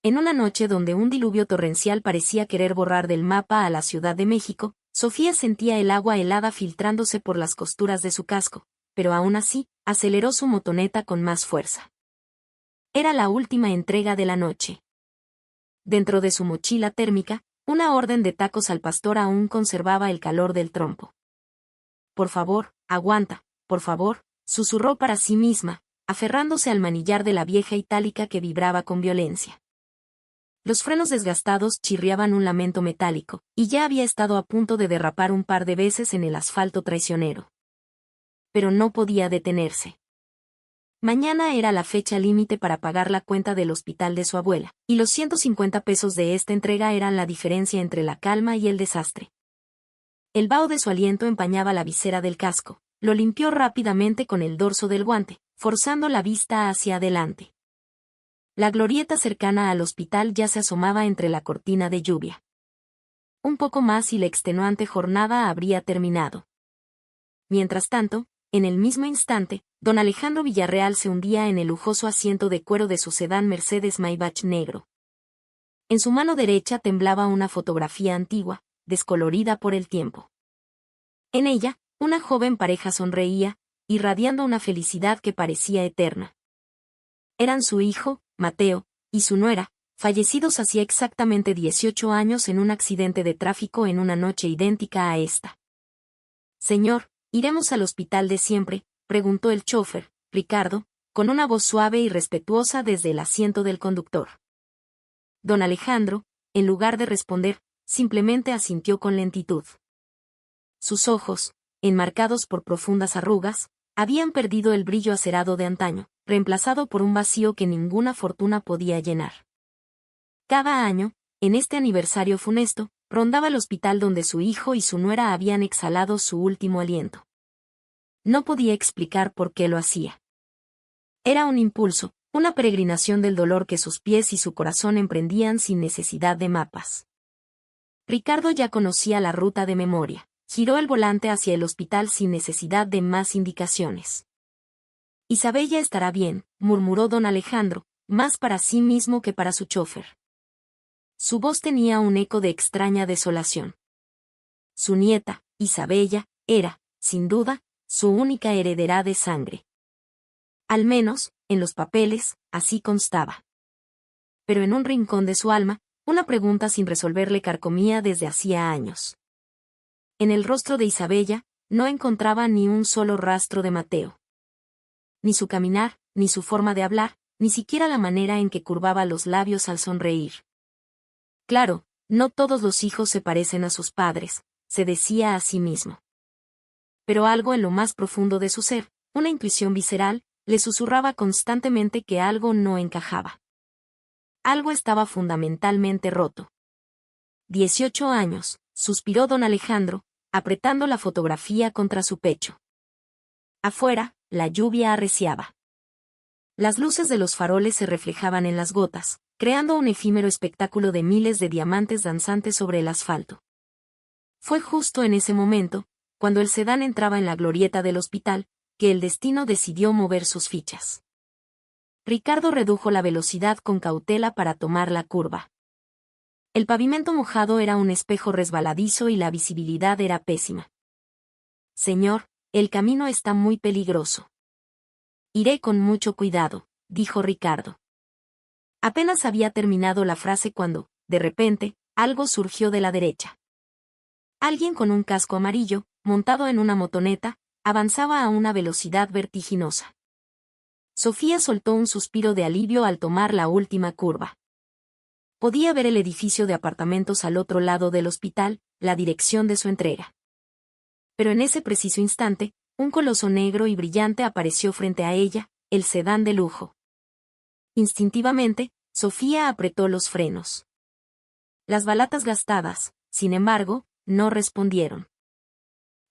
En una noche donde un diluvio torrencial parecía querer borrar del mapa a la Ciudad de México, Sofía sentía el agua helada filtrándose por las costuras de su casco, pero aún así, aceleró su motoneta con más fuerza. Era la última entrega de la noche. Dentro de su mochila térmica, una orden de tacos al pastor aún conservaba el calor del trompo. «Por favor, aguanta, por favor», susurró para sí misma, aferrándose al manillar de la vieja itálica que vibraba con violencia. Los frenos desgastados chirriaban un lamento metálico, y ya había estado a punto de derrapar un par de veces en el asfalto traicionero. Pero no podía detenerse. Mañana era la fecha límite para pagar la cuenta del hospital de su abuela, y los 150 pesos de esta entrega eran la diferencia entre la calma y el desastre. El vaho de su aliento empañaba la visera del casco, lo limpió rápidamente con el dorso del guante, forzando la vista hacia adelante. La glorieta cercana al hospital ya se asomaba entre la cortina de lluvia. Un poco más y la extenuante jornada habría terminado. Mientras tanto, en el mismo instante, don Alejandro Villarreal se hundía en el lujoso asiento de cuero de su sedán Mercedes Maybach negro. En su mano derecha temblaba una fotografía antigua, descolorida por el tiempo. En ella, una joven pareja sonreía, irradiando una felicidad que parecía eterna. Eran su hijo, Mateo, y su nuera, fallecidos hacía exactamente 18 años en un accidente de tráfico en una noche idéntica a esta. «Señor, ¿iremos al hospital de siempre?», preguntó el chófer, Ricardo, con una voz suave y respetuosa desde el asiento del conductor. Don Alejandro, en lugar de responder, simplemente asintió con lentitud. Sus ojos, enmarcados por profundas arrugas, habían perdido el brillo acerado de antaño, reemplazado por un vacío que ninguna fortuna podía llenar. Cada año, en este aniversario funesto, rondaba el hospital donde su hijo y su nuera habían exhalado su último aliento. No podía explicar por qué lo hacía. Era un impulso, una peregrinación del dolor que sus pies y su corazón emprendían sin necesidad de mapas. Ricardo ya conocía la ruta de memoria. Giró el volante hacia el hospital sin necesidad de más indicaciones. «Isabella estará bien», murmuró don Alejandro, más para sí mismo que para su chófer. Su voz tenía un eco de extraña desolación. Su nieta, Isabella, era, sin duda, su única heredera de sangre. Al menos, en los papeles, así constaba. Pero en un rincón de su alma, una pregunta sin resolver le carcomía desde hacía años. En el rostro de Isabella, no encontraba ni un solo rastro de Mateo. Ni su caminar, ni su forma de hablar, ni siquiera la manera en que curvaba los labios al sonreír. Claro, no todos los hijos se parecen a sus padres, se decía a sí mismo. Pero algo en lo más profundo de su ser, una intuición visceral, le susurraba constantemente que algo no encajaba. Algo estaba fundamentalmente roto. 18 años, suspiró don Alejandro, apretando la fotografía contra su pecho. Afuera, la lluvia arreciaba. Las luces de los faroles se reflejaban en las gotas, creando un efímero espectáculo de miles de diamantes danzantes sobre el asfalto. Fue justo en ese momento, cuando el sedán entraba en la glorieta del hospital, que el destino decidió mover sus fichas. Ricardo redujo la velocidad con cautela para tomar la curva. El pavimento mojado era un espejo resbaladizo y la visibilidad era pésima. «Señor, el camino está muy peligroso». «Iré con mucho cuidado», dijo Ricardo. Apenas había terminado la frase cuando, de repente, algo surgió de la derecha. Alguien con un casco amarillo, montado en una motoneta, avanzaba a una velocidad vertiginosa. Sofía soltó un suspiro de alivio al tomar la última curva. Podía ver el edificio de apartamentos al otro lado del hospital, la dirección de su entrega. Pero en ese preciso instante, un coloso negro y brillante apareció frente a ella, el sedán de lujo. Instintivamente, Sofía apretó los frenos. Las balatas gastadas, sin embargo, no respondieron.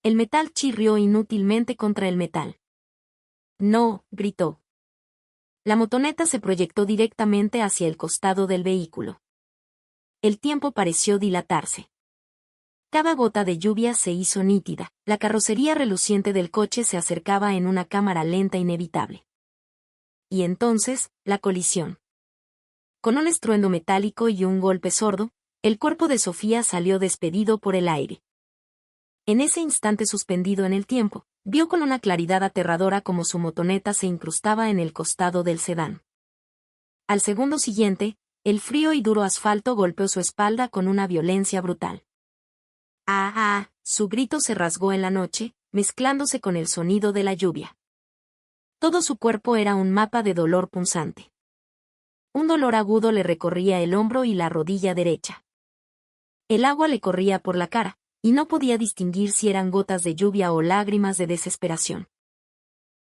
El metal chirrió inútilmente contra el metal. «No», gritó. La motoneta se proyectó directamente hacia el costado del vehículo. El tiempo pareció dilatarse. Cada gota de lluvia se hizo nítida, la carrocería reluciente del coche se acercaba en una cámara lenta inevitable. Y entonces, la colisión. Con un estruendo metálico y un golpe sordo, el cuerpo de Sofía salió despedido por el aire. En ese instante suspendido en el tiempo, vio con una claridad aterradora cómo su motoneta se incrustaba en el costado del sedán. Al segundo siguiente, el frío y duro asfalto golpeó su espalda con una violencia brutal. ¡Ah, ah! Su grito se rasgó en la noche, mezclándose con el sonido de la lluvia. Todo su cuerpo era un mapa de dolor punzante. Un dolor agudo le recorría el hombro y la rodilla derecha. El agua le corría por la cara, y no podía distinguir si eran gotas de lluvia o lágrimas de desesperación.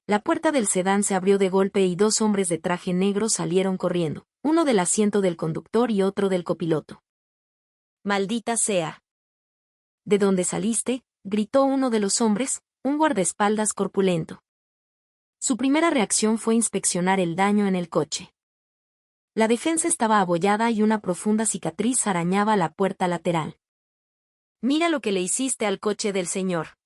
La puerta del sedán se abrió de golpe y dos hombres de traje negro salieron corriendo, uno del asiento del conductor y otro del copiloto. ¡Maldita sea! ¿De dónde saliste?, gritó uno de los hombres, un guardaespaldas corpulento. Su primera reacción fue inspeccionar el daño en el coche. La defensa estaba abollada y una profunda cicatriz arañaba la puerta lateral. «Mira lo que le hiciste al coche del señor».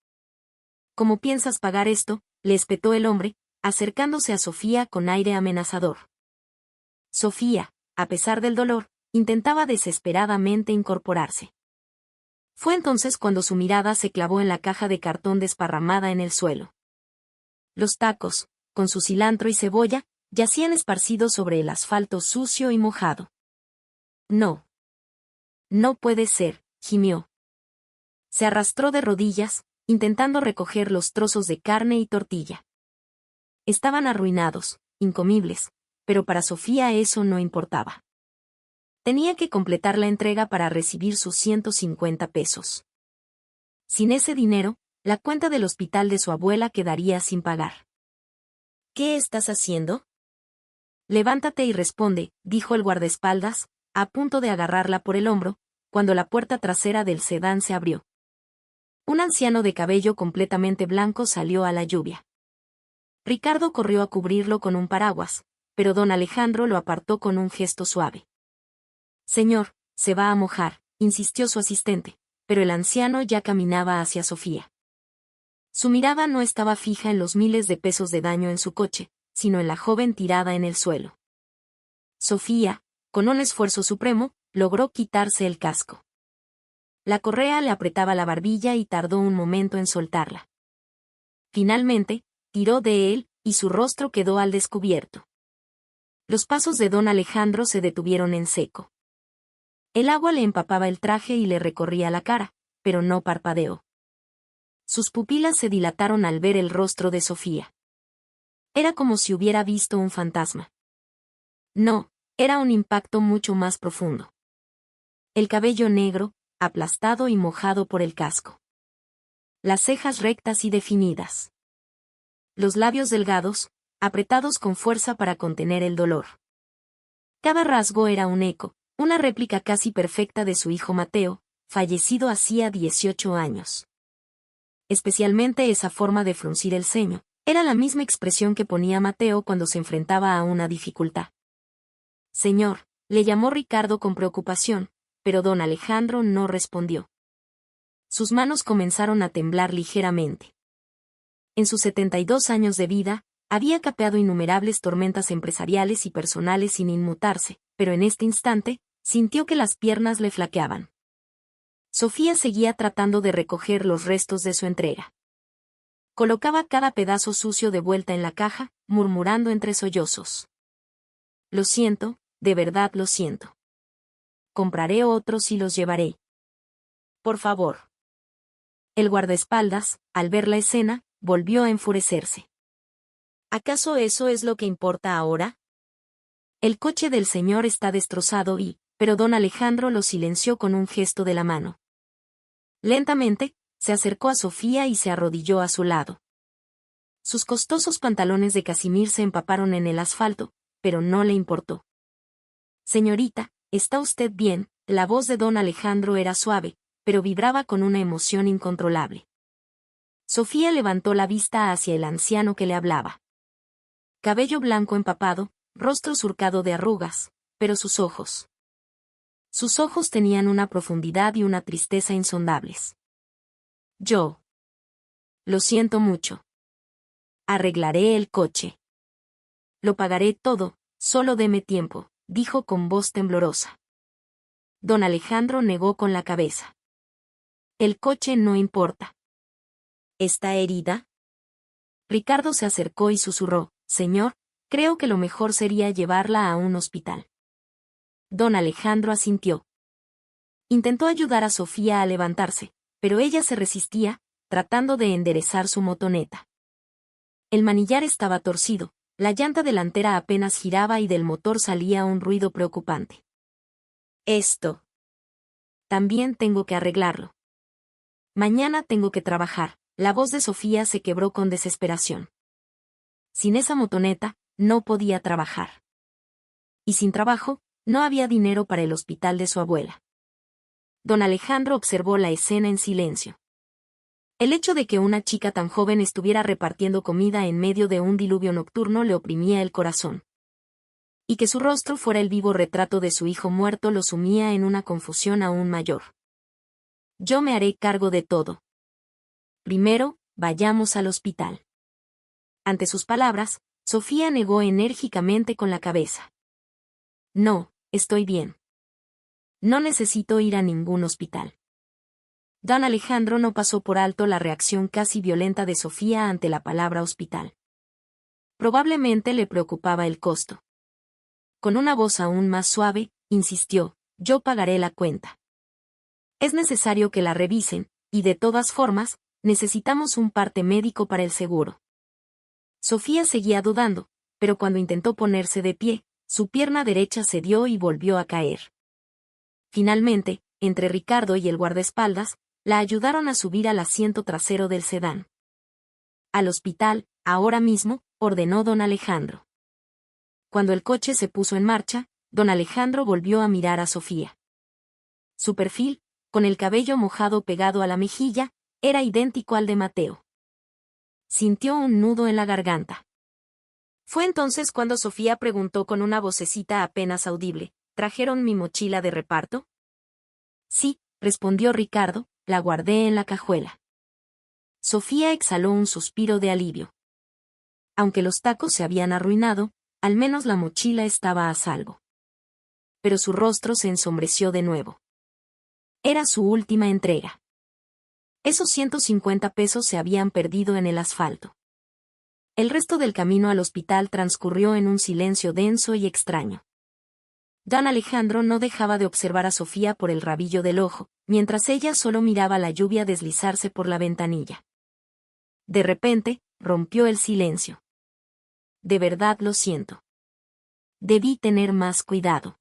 «¿Cómo piensas pagar esto?», le espetó el hombre, acercándose a Sofía con aire amenazador. Sofía, a pesar del dolor, intentaba desesperadamente incorporarse. Fue entonces cuando su mirada se clavó en la caja de cartón desparramada en el suelo. Los tacos, con su cilantro y cebolla, yacían esparcidos sobre el asfalto sucio y mojado. «No. No puede ser», gimió. Se arrastró de rodillas, intentando recoger los trozos de carne y tortilla. Estaban arruinados, incomibles, pero para Sofía eso no importaba. Tenía que completar la entrega para recibir sus 150 pesos. Sin ese dinero, la cuenta del hospital de su abuela quedaría sin pagar. «¿Qué estás haciendo?». «Levántate y responde», dijo el guardaespaldas, a punto de agarrarla por el hombro, cuando la puerta trasera del sedán se abrió. Un anciano de cabello completamente blanco salió a la lluvia. Ricardo corrió a cubrirlo con un paraguas, pero don Alejandro lo apartó con un gesto suave. «Señor, se va a mojar», insistió su asistente, pero el anciano ya caminaba hacia Sofía. Su mirada no estaba fija en los miles de pesos de daño en su coche, sino en la joven tirada en el suelo. Sofía, con un esfuerzo supremo, logró quitarse el casco. La correa le apretaba la barbilla y tardó un momento en soltarla. Finalmente, tiró de él, y su rostro quedó al descubierto. Los pasos de don Alejandro se detuvieron en seco. El agua le empapaba el traje y le recorría la cara, pero no parpadeó. Sus pupilas se dilataron al ver el rostro de Sofía. Era como si hubiera visto un fantasma. No, era un impacto mucho más profundo. El cabello negro, aplastado y mojado por el casco. Las cejas rectas y definidas. Los labios delgados, apretados con fuerza para contener el dolor. Cada rasgo era un eco, una réplica casi perfecta de su hijo Mateo, fallecido hacía 18 años. Especialmente esa forma de fruncir el ceño, era la misma expresión que ponía Mateo cuando se enfrentaba a una dificultad. «Señor», le llamó Ricardo con preocupación, pero don Alejandro no respondió. Sus manos comenzaron a temblar ligeramente. En sus 72 años de vida, había capeado innumerables tormentas empresariales y personales sin inmutarse, pero en este instante, sintió que las piernas le flaqueaban. Sofía seguía tratando de recoger los restos de su entrega. Colocaba cada pedazo sucio de vuelta en la caja, murmurando entre sollozos. «Lo siento, de verdad lo siento. Compraré otros y los llevaré. Por favor». El guardaespaldas, al ver la escena, volvió a enfurecerse. «¿Acaso eso es lo que importa ahora? El coche del señor está destrozado pero don Alejandro lo silenció con un gesto de la mano. Lentamente, se acercó a Sofía y se arrodilló a su lado. Sus costosos pantalones de casimir se empaparon en el asfalto, pero no le importó. «Señorita, ¿está usted bien?». La voz de don Alejandro era suave, pero vibraba con una emoción incontrolable. Sofía levantó la vista hacia el anciano que le hablaba. Cabello blanco empapado, rostro surcado de arrugas, pero sus ojos. Sus ojos tenían una profundidad y una tristeza insondables. «Yo. Lo siento mucho. Arreglaré el coche. Lo pagaré todo, solo deme tiempo», dijo con voz temblorosa. Don Alejandro negó con la cabeza. El coche no importa. ¿Está herida? Ricardo se acercó y susurró, señor, creo que lo mejor sería llevarla a un hospital. Don Alejandro asintió. Intentó ayudar a Sofía a levantarse, pero ella se resistía, tratando de enderezar su motoneta. El manillar estaba torcido, la llanta delantera apenas giraba y del motor salía un ruido preocupante. Esto. También tengo que arreglarlo. Mañana tengo que trabajar. La voz de Sofía se quebró con desesperación. Sin esa motoneta, no podía trabajar. Y sin trabajo, no había dinero para el hospital de su abuela. Don Alejandro observó la escena en silencio. El hecho de que una chica tan joven estuviera repartiendo comida en medio de un diluvio nocturno le oprimía el corazón. Y que su rostro fuera el vivo retrato de su hijo muerto lo sumía en una confusión aún mayor. Yo me haré cargo de todo. Primero, vayamos al hospital. Ante sus palabras, Sofía negó enérgicamente con la cabeza. No, estoy bien. No necesito ir a ningún hospital. Don Alejandro no pasó por alto la reacción casi violenta de Sofía ante la palabra hospital. Probablemente le preocupaba el costo. Con una voz aún más suave, insistió, yo pagaré la cuenta. Es necesario que la revisen, y de todas formas, necesitamos un parte médico para el seguro. Sofía seguía dudando, pero cuando intentó ponerse de pie, su pierna derecha cedió y volvió a caer. Finalmente, entre Ricardo y el guardaespaldas, la ayudaron a subir al asiento trasero del sedán. Al hospital, ahora mismo, ordenó don Alejandro. Cuando el coche se puso en marcha, don Alejandro volvió a mirar a Sofía. Su perfil, con el cabello mojado pegado a la mejilla, era idéntico al de Mateo. Sintió un nudo en la garganta. Fue entonces cuando Sofía preguntó con una vocecita apenas audible, ¿trajeron mi mochila de reparto? Sí, respondió Ricardo, la guardé en la cajuela. Sofía exhaló un suspiro de alivio. Aunque los tacos se habían arruinado, al menos la mochila estaba a salvo. Pero su rostro se ensombreció de nuevo. Era su última entrega. Esos 150 pesos se habían perdido en el asfalto. El resto del camino al hospital transcurrió en un silencio denso y extraño. Don Alejandro no dejaba de observar a Sofía por el rabillo del ojo, mientras ella solo miraba la lluvia deslizarse por la ventanilla. De repente, rompió el silencio. De verdad lo siento. Debí tener más cuidado.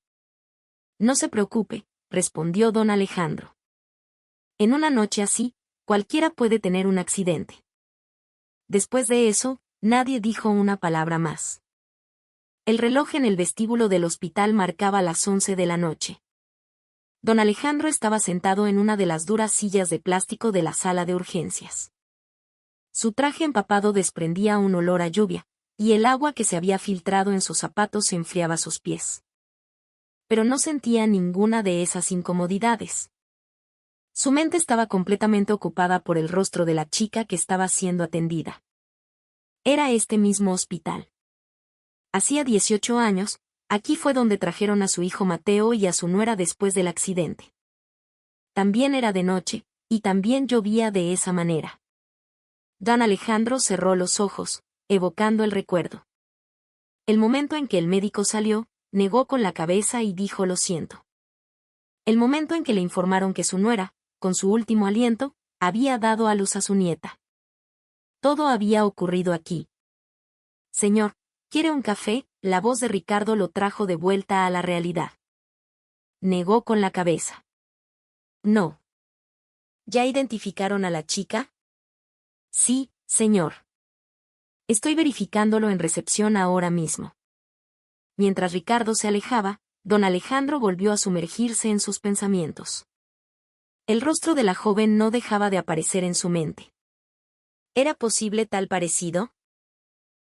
No se preocupe, respondió don Alejandro. En una noche así, cualquiera puede tener un accidente. Después de eso, nadie dijo una palabra más. El reloj en el vestíbulo del hospital marcaba las 11 de la noche. Don Alejandro estaba sentado en una de las duras sillas de plástico de la sala de urgencias. Su traje empapado desprendía un olor a lluvia, y el agua que se había filtrado en sus zapatos enfriaba sus pies. Pero no sentía ninguna de esas incomodidades. Su mente estaba completamente ocupada por el rostro de la chica que estaba siendo atendida. Era este mismo hospital. Hacía 18 años, aquí fue donde trajeron a su hijo Mateo y a su nuera después del accidente. También era de noche, y también llovía de esa manera. Don Alejandro cerró los ojos, evocando el recuerdo. El momento en que el médico salió, negó con la cabeza y dijo lo siento. El momento en que le informaron que su nuera, con su último aliento, había dado a luz a su nieta. Todo había ocurrido aquí. Señor, ¿quiere un café? La voz de Ricardo lo trajo de vuelta a la realidad. Negó con la cabeza. No. ¿Ya identificaron a la chica? Sí, señor. Estoy verificándolo en recepción ahora mismo. Mientras Ricardo se alejaba, don Alejandro volvió a sumergirse en sus pensamientos. El rostro de la joven no dejaba de aparecer en su mente. ¿Era posible tal parecido?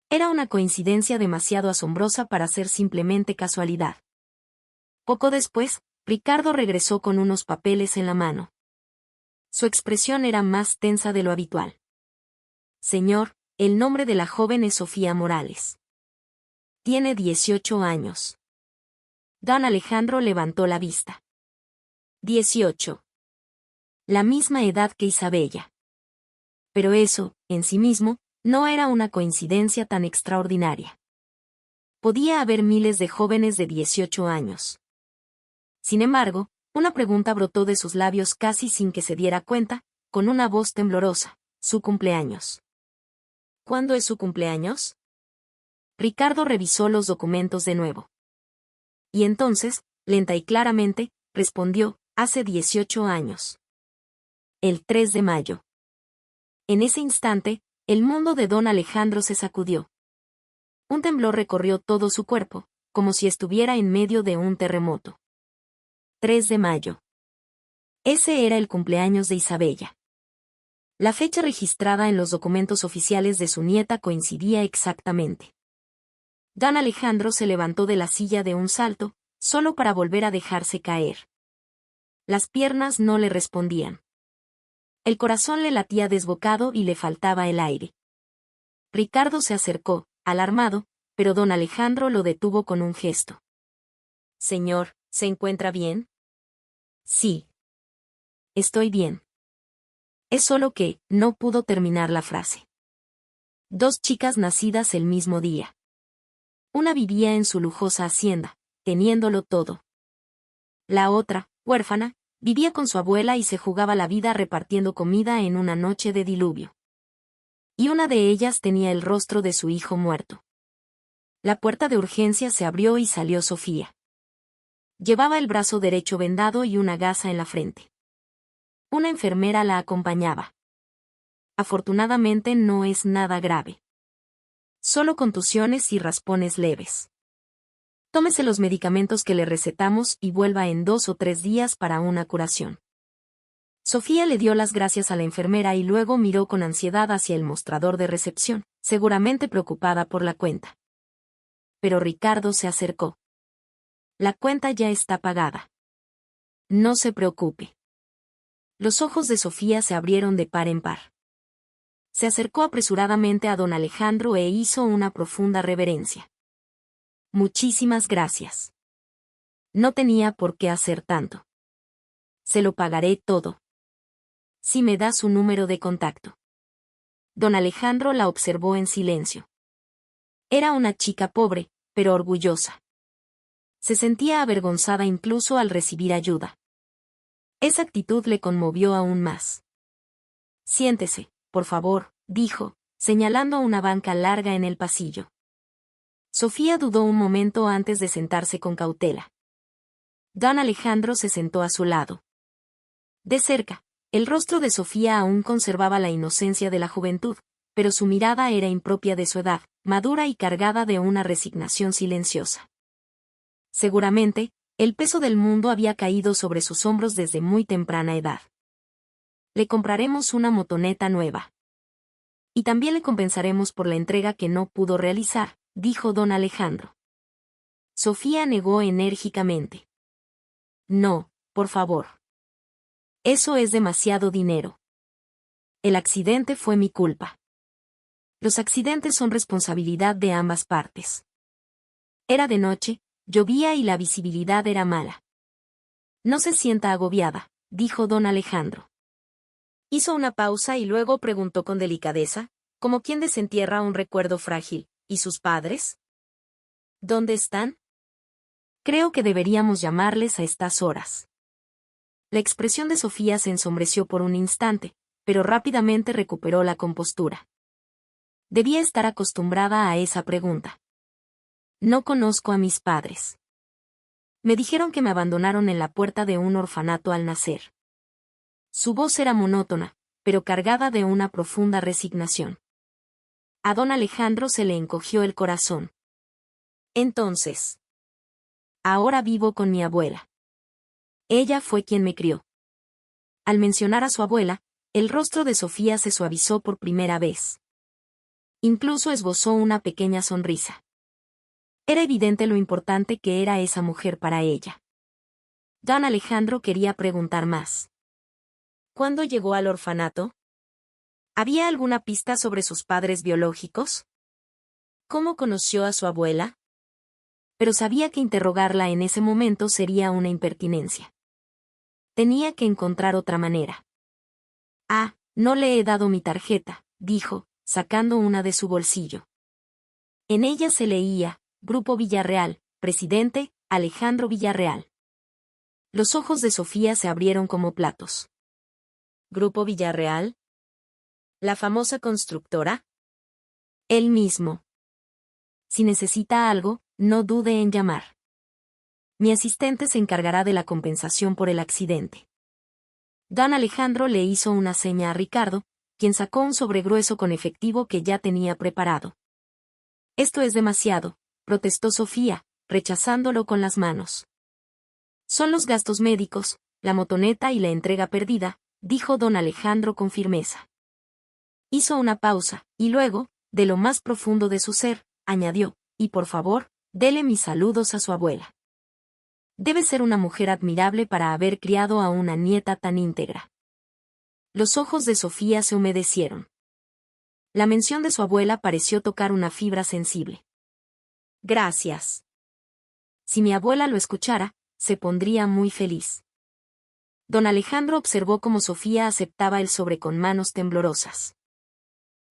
Era una coincidencia demasiado asombrosa para ser simplemente casualidad. Poco después, Ricardo regresó con unos papeles en la mano. Su expresión era más tensa de lo habitual. Señor, el nombre de la joven es Sofía Morales. Tiene 18 años. Don Alejandro levantó la vista. 18. La misma edad que Isabella. Pero eso, en sí mismo, no era una coincidencia tan extraordinaria. Podía haber miles de jóvenes de 18 años. Sin embargo, una pregunta brotó de sus labios casi sin que se diera cuenta, con una voz temblorosa: su cumpleaños. ¿Cuándo es su cumpleaños? Ricardo revisó los documentos de nuevo. Y entonces, lenta y claramente, respondió: hace 18 años. El 3 de mayo. En ese instante, el mundo de don Alejandro se sacudió. Un temblor recorrió todo su cuerpo, como si estuviera en medio de un terremoto. 3 de mayo. Ese era el cumpleaños de Isabella. La fecha registrada en los documentos oficiales de su nieta coincidía exactamente. Don Alejandro se levantó de la silla de un salto, solo para volver a dejarse caer. Las piernas no le respondían. El corazón le latía desbocado y le faltaba el aire. Ricardo se acercó, alarmado, pero don Alejandro lo detuvo con un gesto. Señor, ¿se encuentra bien? Sí. Estoy bien. Es solo que, no pudo terminar la frase. 2 chicas nacidas el mismo día. Una vivía en su lujosa hacienda, teniéndolo todo. La otra, huérfana, vivía con su abuela y se jugaba la vida repartiendo comida en una noche de diluvio. Y una de ellas tenía el rostro de su hijo muerto. La puerta de urgencia se abrió y salió Sofía. Llevaba el brazo derecho vendado y una gasa en la frente. Una enfermera la acompañaba. Afortunadamente no es nada grave. Solo contusiones y raspones leves. Tómese los medicamentos que le recetamos y vuelva en 2 o 3 días para una curación. Sofía le dio las gracias a la enfermera y luego miró con ansiedad hacia el mostrador de recepción, seguramente preocupada por la cuenta. Pero Ricardo se acercó. La cuenta ya está pagada. No se preocupe. Los ojos de Sofía se abrieron de par en par. Se acercó apresuradamente a don Alejandro e hizo una profunda reverencia. Muchísimas gracias. No tenía por qué hacer tanto. Se lo pagaré todo. Si me da su número de contacto. Don Alejandro la observó en silencio. Era una chica pobre, pero orgullosa. Se sentía avergonzada incluso al recibir ayuda. Esa actitud le conmovió aún más. Siéntese, por favor, dijo, señalando una banca larga en el pasillo. Sofía dudó un momento antes de sentarse con cautela. Don Alejandro se sentó a su lado. De cerca, el rostro de Sofía aún conservaba la inocencia de la juventud, pero su mirada era impropia de su edad, madura y cargada de una resignación silenciosa. Seguramente, el peso del mundo había caído sobre sus hombros desde muy temprana edad. Le compraremos una motoneta nueva. Y también le compensaremos por la entrega que no pudo realizar, dijo don Alejandro. Sofía negó enérgicamente. No, por favor. Eso es demasiado dinero. El accidente fue mi culpa. Los accidentes son responsabilidad de ambas partes. Era de noche, llovía y la visibilidad era mala. No se sienta agobiada, dijo don Alejandro. Hizo una pausa y luego preguntó con delicadeza, como quien desentierra un recuerdo frágil, ¿y sus padres? ¿Dónde están? Creo que deberíamos llamarles a estas horas. La expresión de Sofía se ensombreció por un instante, pero rápidamente recuperó la compostura. Debía estar acostumbrada a esa pregunta. No conozco a mis padres. Me dijeron que me abandonaron en la puerta de un orfanato al nacer. Su voz era monótona, pero cargada de una profunda resignación. A don Alejandro se le encogió el corazón. Entonces. Ahora vivo con mi abuela. Ella fue quien me crió. Al mencionar a su abuela, el rostro de Sofía se suavizó por primera vez. Incluso esbozó una pequeña sonrisa. Era evidente lo importante que era esa mujer para ella. Don Alejandro quería preguntar más. ¿Cuándo llegó al orfanato? ¿Había alguna pista sobre sus padres biológicos? ¿Cómo conoció a su abuela? pero sabía que interrogarla en ese momento sería una impertinencia. Tenía que encontrar otra manera. Ah, no le he dado mi tarjeta, dijo, sacando una de su bolsillo. En ella se leía, Grupo Villarreal, presidente, Alejandro Villarreal. Los ojos de Sofía se abrieron como platos. ¿Grupo Villarreal? ¿La famosa constructora? Él mismo. Si necesita algo, no dude en llamar. Mi asistente se encargará de la compensación por el accidente. Don Alejandro le hizo una seña a Ricardo, quien sacó un sobre grueso con efectivo que ya tenía preparado. Esto es demasiado, protestó Sofía, rechazándolo con las manos. Son los gastos médicos, la motoneta y la entrega perdida, dijo don Alejandro con firmeza. Hizo una pausa, y luego, de lo más profundo de su ser, añadió, y por favor, dele mis saludos a su abuela. Debe ser una mujer admirable para haber criado a una nieta tan íntegra. Los ojos de Sofía se humedecieron. La mención de su abuela pareció tocar una fibra sensible. Gracias. Si mi abuela lo escuchara, se pondría muy feliz. Don Alejandro observó cómo Sofía aceptaba el sobre con manos temblorosas.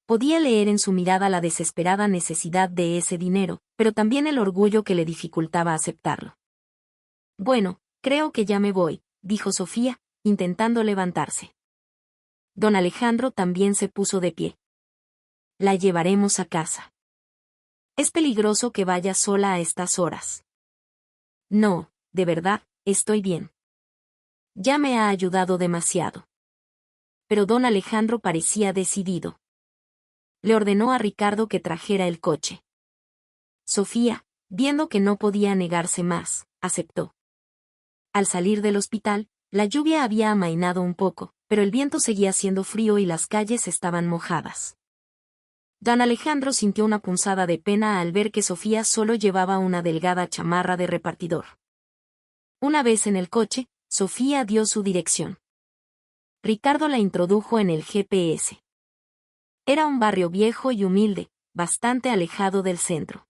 Podía leer en su mirada la desesperada necesidad de ese dinero, pero también el orgullo que le dificultaba aceptarlo. Bueno, creo que ya me voy, dijo Sofía, intentando levantarse. Don Alejandro también se puso de pie. La llevaremos a casa. Es peligroso que vaya sola a estas horas. No, de verdad, estoy bien. Ya me ha ayudado demasiado. Pero don Alejandro parecía decidido. Le ordenó a Ricardo que trajera el coche. Sofía, viendo que no podía negarse más, aceptó. Al salir del hospital, la lluvia había amainado un poco, pero el viento seguía siendo frío y las calles estaban mojadas. Don Alejandro sintió una punzada de pena al ver que Sofía solo llevaba una delgada chamarra de repartidor. Una vez en el coche, Sofía dio su dirección. Ricardo la introdujo en el GPS. Era un barrio viejo y humilde, bastante alejado del centro.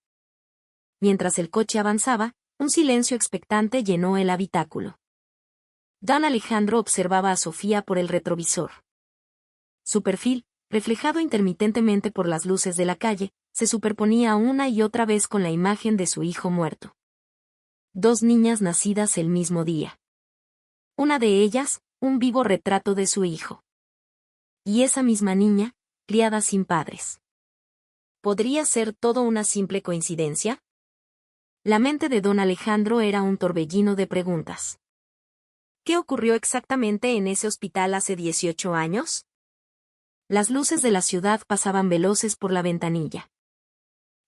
Mientras el coche avanzaba, un silencio expectante llenó el habitáculo. Don Alejandro observaba a Sofía por el retrovisor. Su perfil, reflejado intermitentemente por las luces de la calle, se superponía una y otra vez con la imagen de su hijo muerto. Dos niñas nacidas el mismo día. Una de ellas, un vivo retrato de su hijo. Y esa misma niña, criada sin padres. ¿Podría ser todo una simple coincidencia? La mente de don Alejandro era un torbellino de preguntas. ¿Qué ocurrió exactamente en ese hospital hace 18 años? Las luces de la ciudad pasaban veloces por la ventanilla.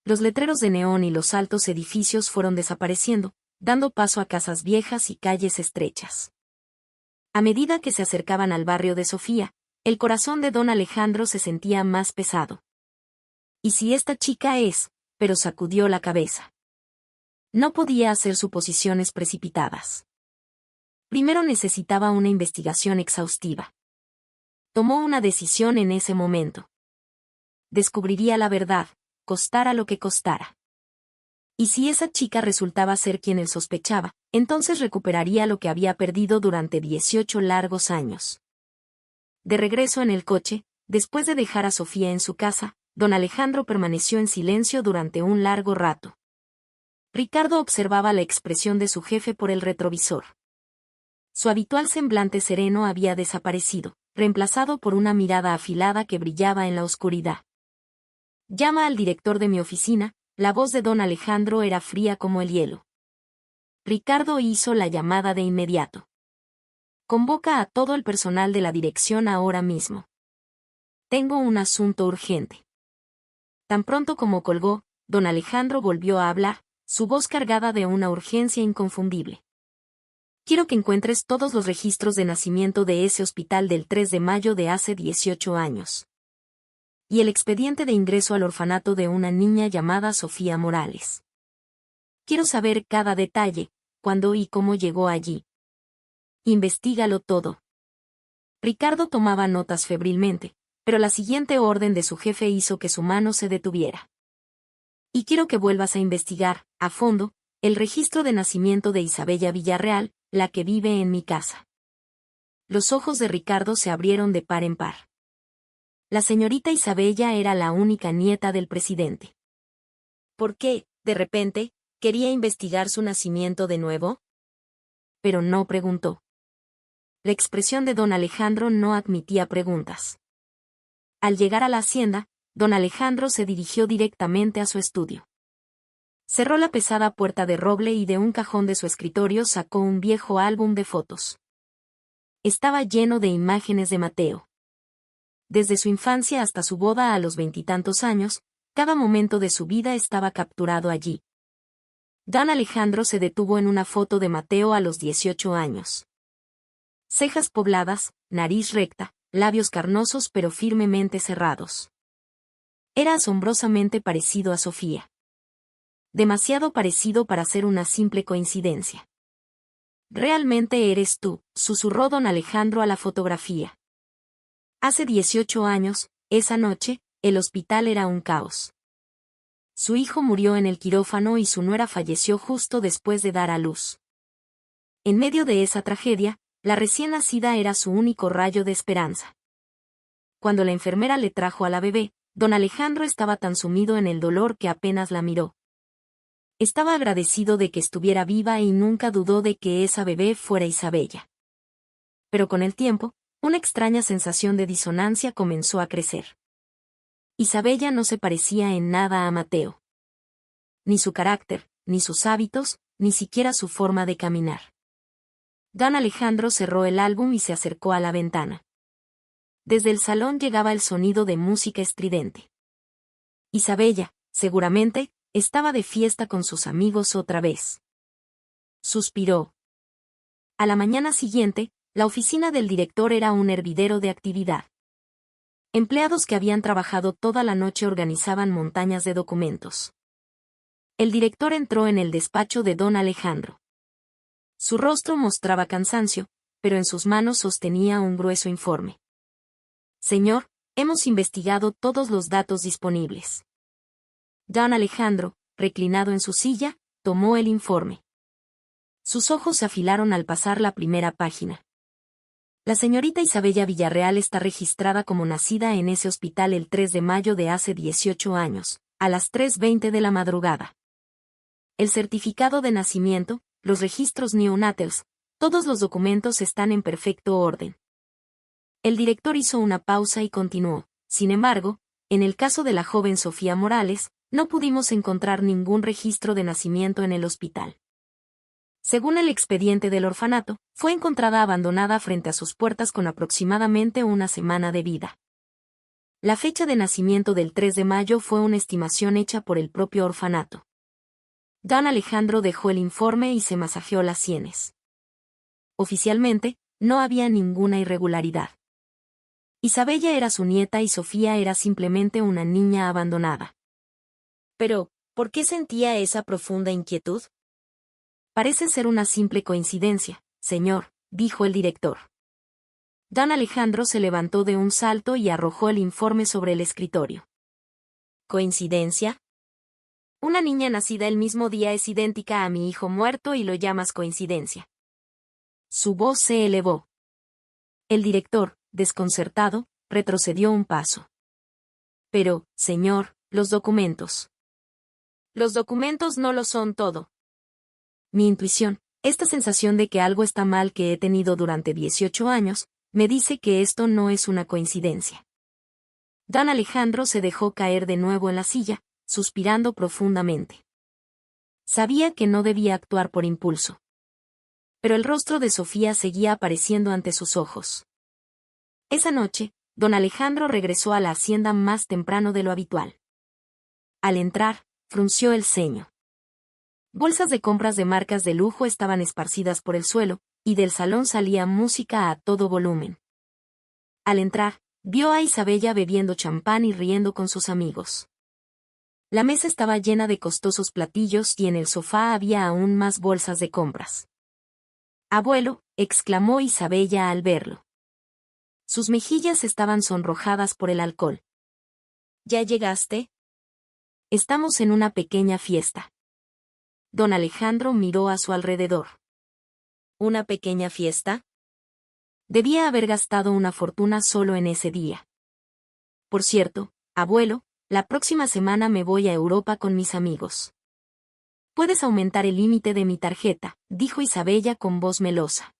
Los letreros de neón y los altos edificios fueron desapareciendo, dando paso a casas viejas y calles estrechas. A medida que se acercaban al barrio de Sofía, el corazón de don Alejandro se sentía más pesado. ¿Y si esta chica es? Pero sacudió la cabeza. No podía hacer suposiciones precipitadas. Primero necesitaba una investigación exhaustiva. Tomó una decisión en ese momento. Descubriría la verdad, costara lo que costara. Y si esa chica resultaba ser quien él sospechaba, entonces recuperaría lo que había perdido durante 18 largos años. De regreso en el coche, después de dejar a Sofía en su casa, don Alejandro permaneció en silencio durante un largo rato. Ricardo observaba la expresión de su jefe por el retrovisor. Su habitual semblante sereno había desaparecido, reemplazado por una mirada afilada que brillaba en la oscuridad. Llama al director de mi oficina, la voz de don Alejandro era fría como el hielo. Ricardo hizo la llamada de inmediato. Convoca a todo el personal de la dirección ahora mismo. Tengo un asunto urgente. Tan pronto como colgó, don Alejandro volvió a hablar, su voz cargada de una urgencia inconfundible. Quiero que encuentres todos los registros de nacimiento de ese hospital del 3 de mayo de hace 18 años. Y el expediente de ingreso al orfanato de una niña llamada Sofía Morales. Quiero saber cada detalle, cuándo y cómo llegó allí. Investígalo todo. Ricardo tomaba notas febrilmente, pero la siguiente orden de su jefe hizo que su mano se detuviera. Y quiero que vuelvas a investigar, a fondo, El registro de nacimiento de Isabella Villarreal, la que vive en mi casa. Los ojos de Ricardo se abrieron de par en par. La señorita Isabella era la única nieta del presidente. ¿Por qué, de repente, quería investigar su nacimiento de nuevo? Pero no preguntó. La expresión de don Alejandro no admitía preguntas. Al llegar a la hacienda, don Alejandro se dirigió directamente a su estudio. Cerró la pesada puerta de roble y de un cajón de su escritorio sacó un viejo álbum de fotos. Estaba lleno de imágenes de Mateo. Desde su infancia hasta su boda a los 20 años, cada momento de su vida estaba capturado allí. Don Alejandro se detuvo en una foto de Mateo a los 18 años. Cejas pobladas, nariz recta, labios carnosos pero firmemente cerrados. Era asombrosamente parecido a Sofía. Demasiado parecido para ser una simple coincidencia. «Realmente eres tú», susurró don Alejandro a la fotografía. Hace 18 años, esa noche, el hospital era un caos. Su hijo murió en el quirófano y su nuera falleció justo después de dar a luz. En medio de esa tragedia, la recién nacida era su único rayo de esperanza. Cuando la enfermera le trajo a la bebé, don Alejandro estaba tan sumido en el dolor que apenas la miró. Estaba agradecido de que estuviera viva y nunca dudó de que esa bebé fuera Isabella. Pero con el tiempo, una extraña sensación de disonancia comenzó a crecer. Isabella no se parecía en nada a Mateo. Ni su carácter, ni sus hábitos, ni siquiera su forma de caminar. Don Alejandro cerró el álbum y se acercó a la ventana. Desde el salón llegaba el sonido de música estridente. Isabella, seguramente, estaba de fiesta con sus amigos otra vez. Suspiró. A la mañana siguiente, la oficina del director era un hervidero de actividad. Empleados que habían trabajado toda la noche organizaban montañas de documentos. El director entró en el despacho de don Alejandro. Su rostro mostraba cansancio, pero en sus manos sostenía un grueso informe. «Señor, hemos investigado todos los datos disponibles». Don Alejandro, reclinado en su silla, tomó el informe. Sus ojos se afilaron al pasar la primera página. La señorita Isabella Villarreal está registrada como nacida en ese hospital el 3 de mayo de hace 18 años, a las 3:20 de la madrugada. El certificado de nacimiento, los registros neonatals, todos los documentos están en perfecto orden. El director hizo una pausa y continuó. Sin embargo, en el caso de la joven Sofía Morales, no pudimos encontrar ningún registro de nacimiento en el hospital. Según el expediente del orfanato, fue encontrada abandonada frente a sus puertas con aproximadamente una semana de vida. La fecha de nacimiento del 3 de mayo fue una estimación hecha por el propio orfanato. Don Alejandro dejó el informe y se masajeó las sienes. Oficialmente, no había ninguna irregularidad. Isabella era su nieta y Sofía era simplemente una niña abandonada. Pero, ¿por qué sentía esa profunda inquietud? Parece ser una simple coincidencia, señor, dijo el director. Don Alejandro se levantó de un salto y arrojó el informe sobre el escritorio. ¿Coincidencia? Una niña nacida el mismo día es idéntica a mi hijo muerto y lo llamas coincidencia. Su voz se elevó. El director, desconcertado, retrocedió un paso. Pero, señor, los documentos. Los documentos no lo son todo. Mi intuición, esta sensación de que algo está mal que he tenido durante 18 años, me dice que esto no es una coincidencia. Don Alejandro se dejó caer de nuevo en la silla, suspirando profundamente. Sabía que no debía actuar por impulso. Pero el rostro de Sofía seguía apareciendo ante sus ojos. Esa noche, don Alejandro regresó a la hacienda más temprano de lo habitual. Al entrar, frunció el ceño. Bolsas de compras de marcas de lujo estaban esparcidas por el suelo, y del salón salía música a todo volumen. Al entrar, vio a Isabella bebiendo champán y riendo con sus amigos. La mesa estaba llena de costosos platillos y en el sofá había aún más bolsas de compras. «Abuelo», exclamó Isabella al verlo. Sus mejillas estaban sonrojadas por el alcohol. «¿Ya llegaste?» «Estamos en una pequeña fiesta». Don Alejandro miró a su alrededor. ¿Una pequeña fiesta? Debía haber gastado una fortuna solo en ese día. Por cierto, abuelo, la próxima semana me voy a Europa con mis amigos. Puedes aumentar el límite de mi tarjeta, dijo Isabella con voz melosa.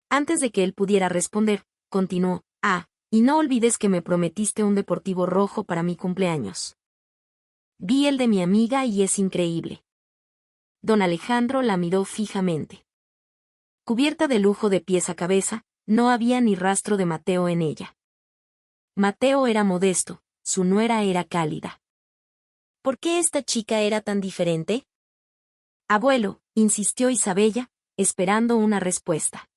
Antes de que él pudiera responder, continuó, y no olvides que me prometiste un deportivo rojo para mi cumpleaños. Vi el de mi amiga y es increíble. Don Alejandro la miró fijamente. Cubierta de lujo de pies a cabeza, no había ni rastro de Mateo en ella. Mateo era modesto, su nuera era cálida. ¿Por qué esta chica era tan diferente? Abuelo, insistió Isabella, esperando una respuesta.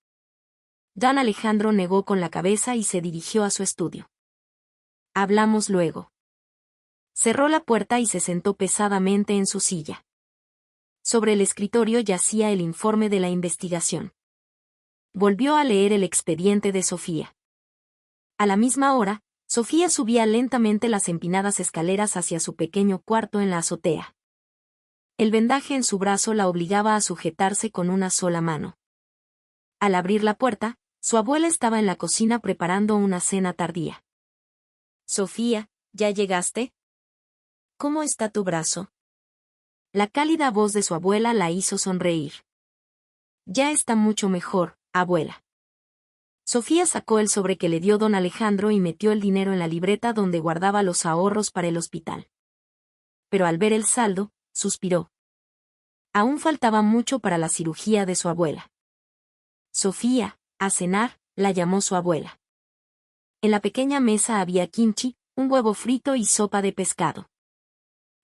Don Alejandro negó con la cabeza y se dirigió a su estudio. Hablamos luego. Cerró la puerta y se sentó pesadamente en su silla. Sobre el escritorio yacía el informe de la investigación. Volvió a leer el expediente de Sofía. A la misma hora, Sofía subía lentamente las empinadas escaleras hacia su pequeño cuarto en la azotea. El vendaje en su brazo la obligaba a sujetarse con una sola mano. Al abrir la puerta, su abuela estaba en la cocina preparando una cena tardía. Sofía, ¿ya llegaste? ¿Cómo está tu brazo? La cálida voz de su abuela la hizo sonreír. Ya está mucho mejor, abuela. Sofía sacó el sobre que le dio don Alejandro y metió el dinero en la libreta donde guardaba los ahorros para el hospital. Pero al ver el saldo, suspiró. Aún faltaba mucho para la cirugía de su abuela. Sofía, a cenar, la llamó su abuela. En la pequeña mesa había kimchi, un huevo frito y sopa de pescado.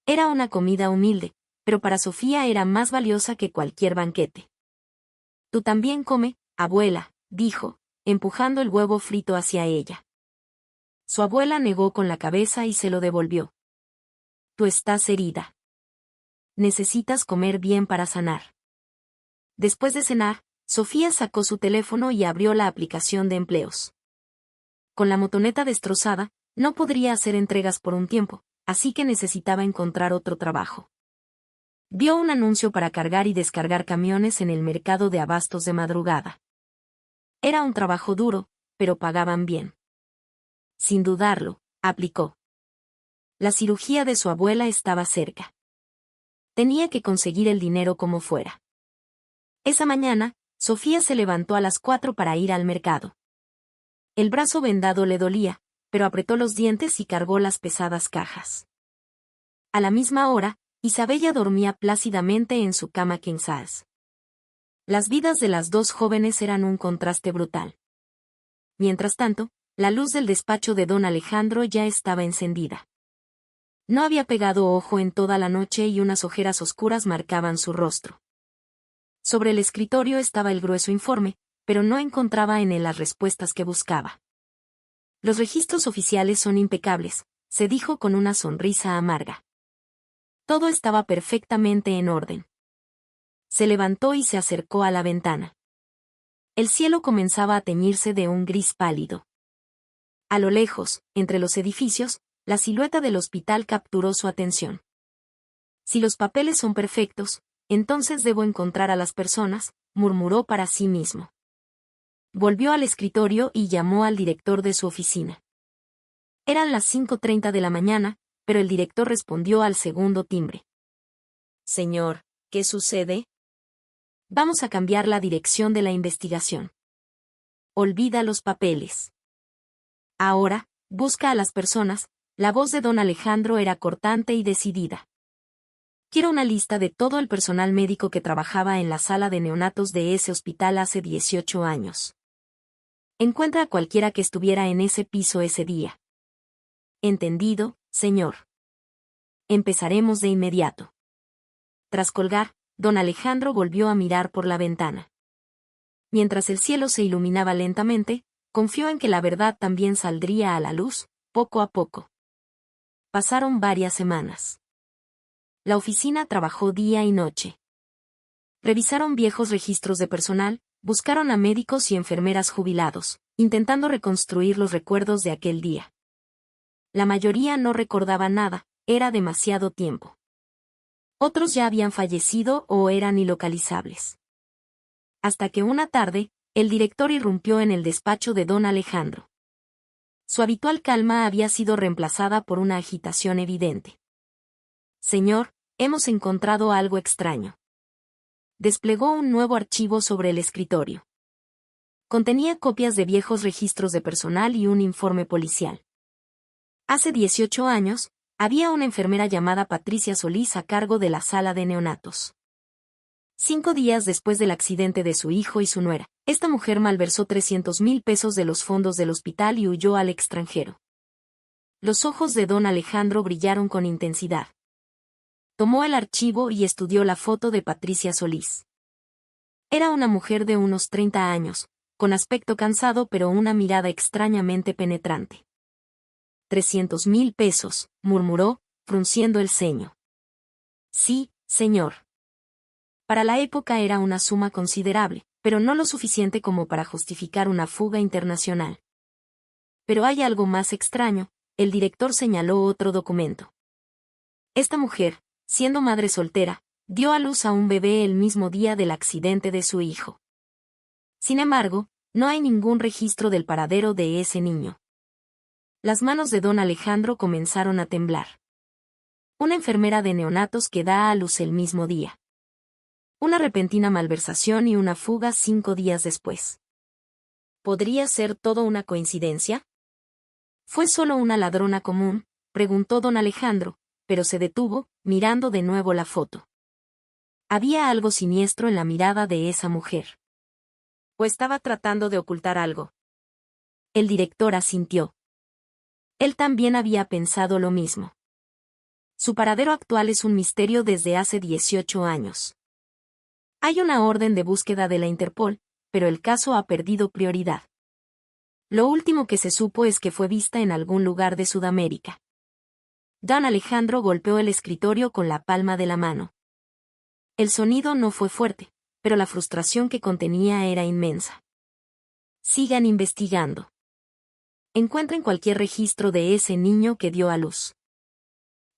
Era una comida humilde, pero para Sofía era más valiosa que cualquier banquete. Tú también come, abuela, dijo, empujando el huevo frito hacia ella. Su abuela negó con la cabeza y se lo devolvió. Tú estás herida. Necesitas comer bien para sanar. Después de cenar, Sofía sacó su teléfono y abrió la aplicación de empleos. Con la motoneta destrozada, no podría hacer entregas por un tiempo, así que necesitaba encontrar otro trabajo. Vio un anuncio para cargar y descargar camiones en el mercado de abastos de madrugada. Era un trabajo duro, pero pagaban bien. Sin dudarlo, aplicó. La cirugía de su abuela estaba cerca. Tenía que conseguir el dinero como fuera. Esa mañana, Sofía se levantó a las 4 para ir al mercado. El brazo vendado le dolía, pero apretó los dientes y cargó las pesadas cajas. A la misma hora, Isabella dormía plácidamente en su cama king size. Las vidas de las dos jóvenes eran un contraste brutal. Mientras tanto, la luz del despacho de don Alejandro ya estaba encendida. No había pegado ojo en toda la noche y unas ojeras oscuras marcaban su rostro. Sobre el escritorio estaba el grueso informe, pero no encontraba en él las respuestas que buscaba. Los registros oficiales son impecables, se dijo con una sonrisa amarga. Todo estaba perfectamente en orden. Se levantó y se acercó a la ventana. El cielo comenzaba a teñirse de un gris pálido. A lo lejos, entre los edificios, la silueta del hospital capturó su atención. Si los papeles son perfectos, entonces debo encontrar a las personas, murmuró para sí mismo. Volvió al escritorio y llamó al director de su oficina. Eran las 5:30 de la mañana, pero el director respondió al segundo timbre. Señor, ¿qué sucede? Vamos a cambiar la dirección de la investigación. Olvida los papeles. Ahora, busca a las personas. La voz de don Alejandro era cortante y decidida. Quiero una lista de todo el personal médico que trabajaba en la sala de neonatos de ese hospital hace 18 años. Encuentra a cualquiera que estuviera en ese piso ese día. Entendido, señor. Empezaremos de inmediato. Tras colgar, don Alejandro volvió a mirar por la ventana. Mientras el cielo se iluminaba lentamente, confió en que la verdad también saldría a la luz, poco a poco. Pasaron varias semanas. La oficina trabajó día y noche. Revisaron viejos registros de personal, buscaron a médicos y enfermeras jubilados, intentando reconstruir los recuerdos de aquel día. La mayoría no recordaba nada, era demasiado tiempo. Otros ya habían fallecido o eran ilocalizables. Hasta que una tarde, el director irrumpió en el despacho de don Alejandro. Su habitual calma había sido reemplazada por una agitación evidente. Señor, hemos encontrado algo extraño. Desplegó un nuevo archivo sobre el escritorio. Contenía copias de viejos registros de personal y un informe policial. Hace 18 años, había una enfermera llamada Patricia Solís a cargo de la sala de neonatos. 5 días después del accidente de su hijo y su nuera, esta mujer malversó 300,000 pesos de los fondos del hospital y huyó al extranjero. Los ojos de don Alejandro brillaron con intensidad. Tomó el archivo y estudió la foto de Patricia Solís. Era una mujer de unos 30 años, con aspecto cansado pero una mirada extrañamente penetrante. 300,000 pesos, murmuró, frunciendo el ceño. Sí, señor. Para la época era una suma considerable, pero no lo suficiente como para justificar una fuga internacional. Pero hay algo más extraño, el director señaló otro documento. Esta mujer, siendo madre soltera, dio a luz a un bebé el mismo día del accidente de su hijo. Sin embargo, no hay ningún registro del paradero de ese niño. Las manos de don Alejandro comenzaron a temblar. Una enfermera de neonatos que da a luz el mismo día. Una repentina malversación y una fuga 5 días después. ¿Podría ser todo una coincidencia? ¿Fue solo una ladrona común?, preguntó don Alejandro, pero se detuvo, mirando de nuevo la foto. Había algo siniestro en la mirada de esa mujer. ¿O estaba tratando de ocultar algo? El director asintió. Él también había pensado lo mismo. Su paradero actual es un misterio desde hace 18 años. Hay una orden de búsqueda de la Interpol, pero el caso ha perdido prioridad. Lo último que se supo es que fue vista en algún lugar de Sudamérica. Don Alejandro golpeó el escritorio con la palma de la mano. El sonido no fue fuerte, pero la frustración que contenía era inmensa. Sigan investigando. Encuentren cualquier registro de ese niño que dio a luz.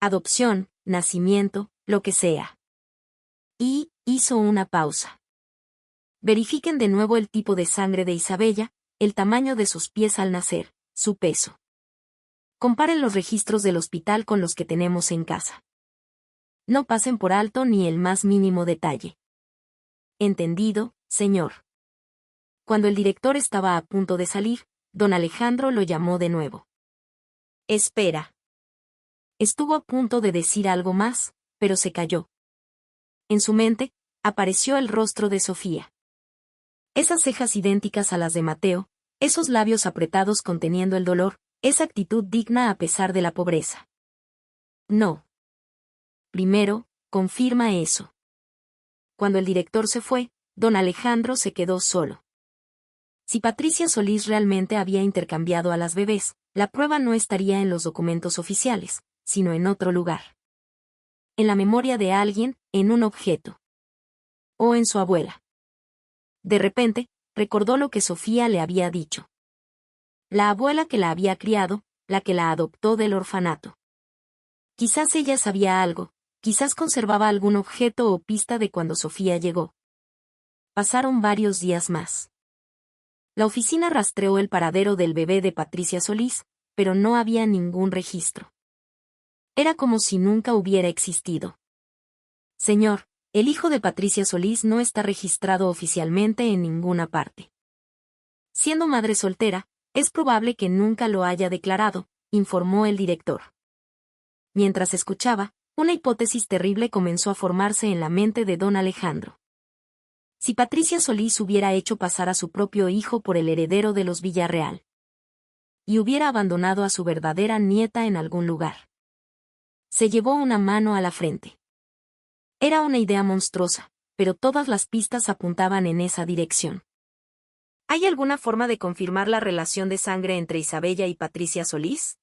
Adopción, nacimiento, lo que sea. Y hizo una pausa. Verifiquen de nuevo el tipo de sangre de Isabella, el tamaño de sus pies al nacer, su peso. Comparen los registros del hospital con los que tenemos en casa. No pasen por alto ni el más mínimo detalle. Entendido, señor. Cuando el director estaba a punto de salir, don Alejandro lo llamó de nuevo. Espera. Estuvo a punto de decir algo más, pero se calló. En su mente, apareció el rostro de Sofía. Esas cejas idénticas a las de Mateo, esos labios apretados conteniendo el dolor, esa actitud digna a pesar de la pobreza. No. Primero, confirma eso. Cuando el director se fue, don Alejandro se quedó solo. Si Patricia Solís realmente había intercambiado a las bebés, la prueba no estaría en los documentos oficiales, sino en otro lugar. En la memoria de alguien, en un objeto. O en su abuela. De repente, recordó lo que Sofía le había dicho. La abuela que la había criado, la que la adoptó del orfanato. Quizás ella sabía algo, quizás conservaba algún objeto o pista de cuando Sofía llegó. Pasaron varios días más. La oficina rastreó el paradero del bebé de Patricia Solís, pero no había ningún registro. Era como si nunca hubiera existido. Señor, el hijo de Patricia Solís no está registrado oficialmente en ninguna parte. Siendo madre soltera, es probable que nunca lo haya declarado, informó el director. Mientras escuchaba, una hipótesis terrible comenzó a formarse en la mente de don Alejandro. Si Patricia Solís hubiera hecho pasar a su propio hijo por el heredero de los Villarreal. Y hubiera abandonado a su verdadera nieta en algún lugar. Se llevó una mano a la frente. Era una idea monstruosa, pero todas las pistas apuntaban en esa dirección. ¿Hay alguna forma de confirmar la relación de sangre entre Isabella y Patricia Solís?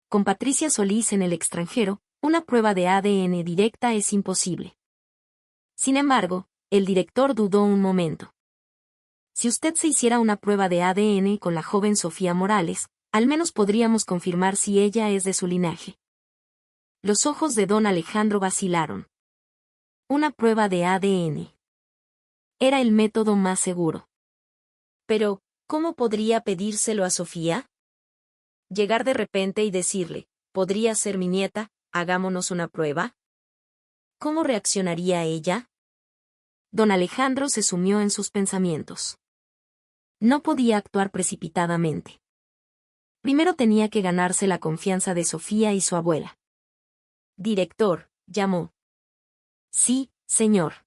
Con Patricia Solís en el extranjero, una prueba de ADN directa es imposible. Sin embargo, el director dudó un momento. Si usted se hiciera una prueba de ADN con la joven Sofía Morales, al menos podríamos confirmar si ella es de su linaje. Los ojos de don Alejandro vacilaron. Una prueba de ADN. Era el método más seguro. Pero, ¿cómo podría pedírselo a Sofía? Llegar de repente y decirle, ¿podría ser mi nieta, hagámonos una prueba? ¿Cómo reaccionaría ella? Don Alejandro se sumió en sus pensamientos. No podía actuar precipitadamente. Primero tenía que ganarse la confianza de Sofía y su abuela. Director, llamó. Sí, señor.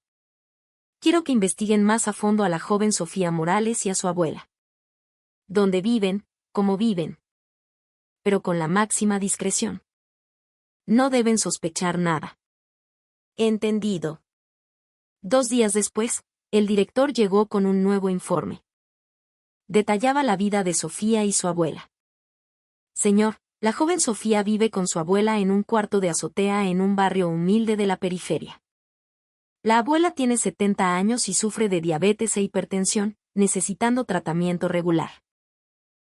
Quiero que investiguen más a fondo a la joven Sofía Morales y a su abuela. ¿Dónde viven, cómo viven? Pero con la máxima discreción. No deben sospechar nada. Entendido. 2 días después, el director llegó con un nuevo informe. Detallaba la vida de Sofía y su abuela. Señor, la joven Sofía vive con su abuela en un cuarto de azotea en un barrio humilde de la periferia. La abuela tiene 70 años y sufre de diabetes e hipertensión, necesitando tratamiento regular.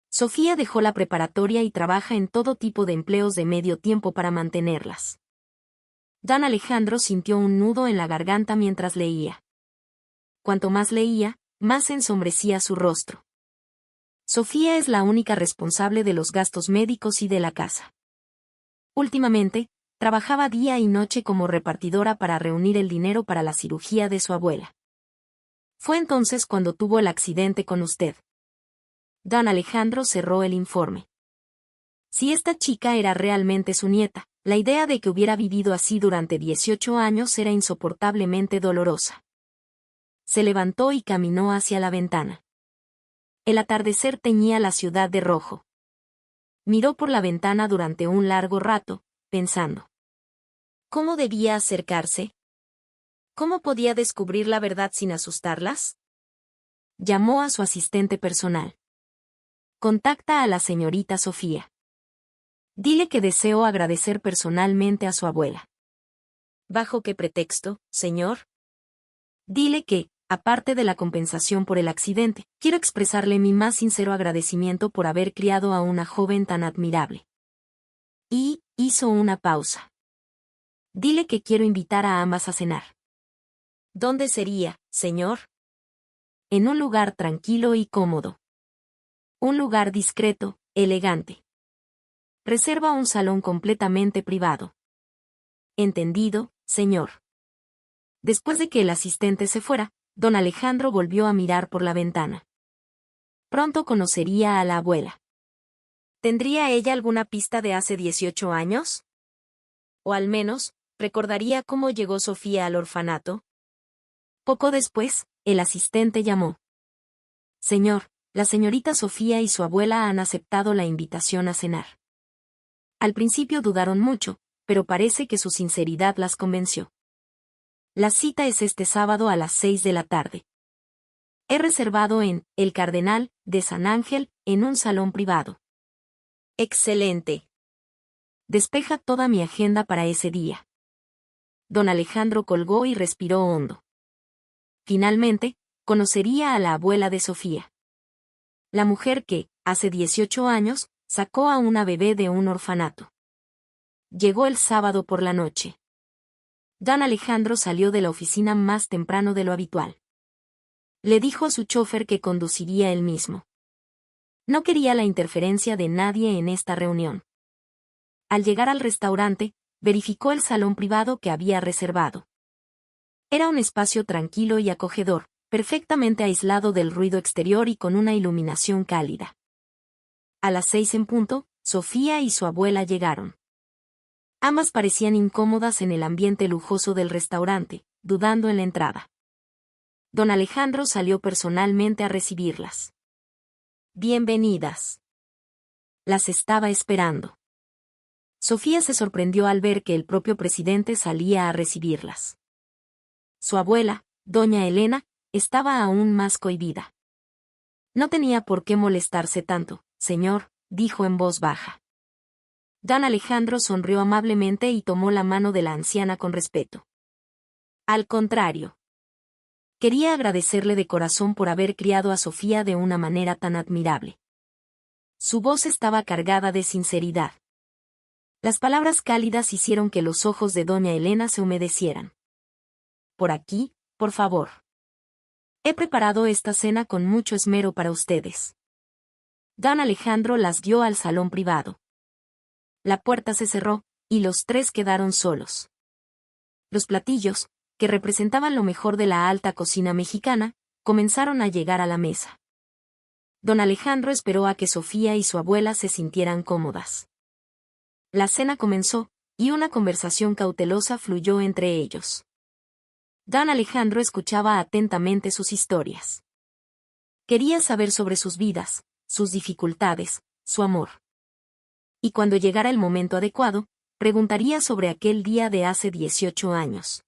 Sofía dejó la preparatoria y trabaja en todo tipo de empleos de medio tiempo para mantenerlas. Don Alejandro sintió un nudo en la garganta mientras leía. Cuanto más leía, más se ensombrecía su rostro. Sofía es la única responsable de los gastos médicos y de la casa. Últimamente, trabajaba día y noche como repartidora para reunir el dinero para la cirugía de su abuela. Fue entonces cuando tuvo el accidente con usted. Don Alejandro cerró el informe. Si esta chica era realmente su nieta, la idea de que hubiera vivido así durante 18 años era insoportablemente dolorosa. Se levantó y caminó hacia la ventana. El atardecer teñía la ciudad de rojo. Miró por la ventana durante un largo rato, pensando. ¿Cómo debía acercarse? ¿Cómo podía descubrir la verdad sin asustarlas? Llamó a su asistente personal. Contacta a la señorita Sofía. Dile que deseo agradecer personalmente a su abuela. ¿Bajo qué pretexto, señor? Dile que, aparte de la compensación por el accidente, quiero expresarle mi más sincero agradecimiento por haber criado a una joven tan admirable. Y, hizo una pausa. Dile que quiero invitar a ambas a cenar. ¿Dónde sería, señor? En un lugar tranquilo y cómodo. Un lugar discreto, elegante. Reserva un salón completamente privado. Entendido, señor. Después de que el asistente se fuera, don Alejandro volvió a mirar por la ventana. Pronto conocería a la abuela. ¿Tendría ella alguna pista de hace 18 años? O al menos, ¿recordaría cómo llegó Sofía al orfanato? Poco después, el asistente llamó. Señor, la señorita Sofía y su abuela han aceptado la invitación a cenar. Al principio dudaron mucho, pero parece que su sinceridad las convenció. La cita es este sábado a las 6 de la tarde. He reservado en El Cardenal de San Ángel, en un salón privado. Excelente. Despeja toda mi agenda para ese día. Don Alejandro colgó y respiró hondo. Finalmente, conocería a la abuela de Sofía. La mujer que, hace 18 años, sacó a una bebé de un orfanato. Llegó el sábado por la noche. Don Alejandro salió de la oficina más temprano de lo habitual. Le dijo a su chofer que conduciría él mismo. No quería la interferencia de nadie en esta reunión. Al llegar al restaurante, verificó el salón privado que había reservado. Era un espacio tranquilo y acogedor, perfectamente aislado del ruido exterior y con una iluminación cálida. A las 6 en punto, Sofía y su abuela llegaron. Ambas parecían incómodas en el ambiente lujoso del restaurante, dudando en la entrada. Don Alejandro salió personalmente a recibirlas. Bienvenidas. Las estaba esperando. Sofía se sorprendió al ver que el propio presidente salía a recibirlas. Su abuela, doña Elena, estaba aún más cohibida. No tenía por qué molestarse tanto, señor, dijo en voz baja. Don Alejandro sonrió amablemente y tomó la mano de la anciana con respeto. Al contrario. Quería agradecerle de corazón por haber criado a Sofía de una manera tan admirable. Su voz estaba cargada de sinceridad. Las palabras cálidas hicieron que los ojos de doña Elena se humedecieran. por aquí, por favor. He preparado esta cena con mucho esmero para ustedes. Don Alejandro las guió al salón privado. La puerta se cerró, y los tres quedaron solos. Los platillos, que representaban lo mejor de la alta cocina mexicana, comenzaron a llegar a la mesa. Don Alejandro esperó a que Sofía y su abuela se sintieran cómodas. La cena comenzó, y una conversación cautelosa fluyó entre ellos. Don Alejandro escuchaba atentamente sus historias. Quería saber sobre sus vidas, sus dificultades, su amor. Y cuando llegara el momento adecuado, preguntaría sobre aquel día de hace 18 años.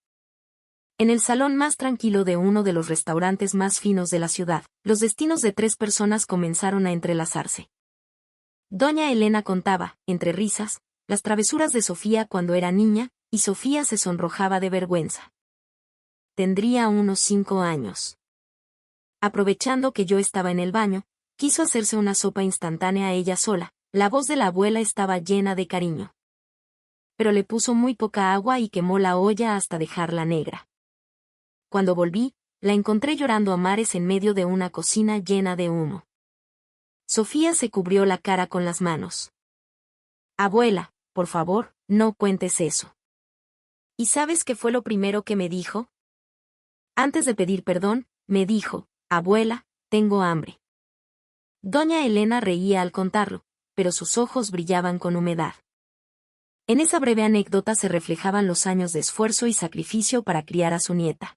En el salón más tranquilo de uno de los restaurantes más finos de la ciudad, los destinos de tres personas comenzaron a entrelazarse. Doña Elena contaba, entre risas, las travesuras de Sofía cuando era niña, y Sofía se sonrojaba de vergüenza. Tendría unos 5 años. Aprovechando que yo estaba en el baño, quiso hacerse una sopa instantánea ella sola. La voz de la abuela estaba llena de cariño. Pero le puso muy poca agua y quemó la olla hasta dejarla negra. Cuando volví, la encontré llorando a mares en medio de una cocina llena de humo. Sofía se cubrió la cara con las manos. Abuela, por favor, no cuentes eso. ¿Y sabes qué fue lo primero que me dijo? Antes de pedir perdón, me dijo, abuela, tengo hambre. Doña Elena reía al contarlo, pero sus ojos brillaban con humedad. En esa breve anécdota se reflejaban los años de esfuerzo y sacrificio para criar a su nieta.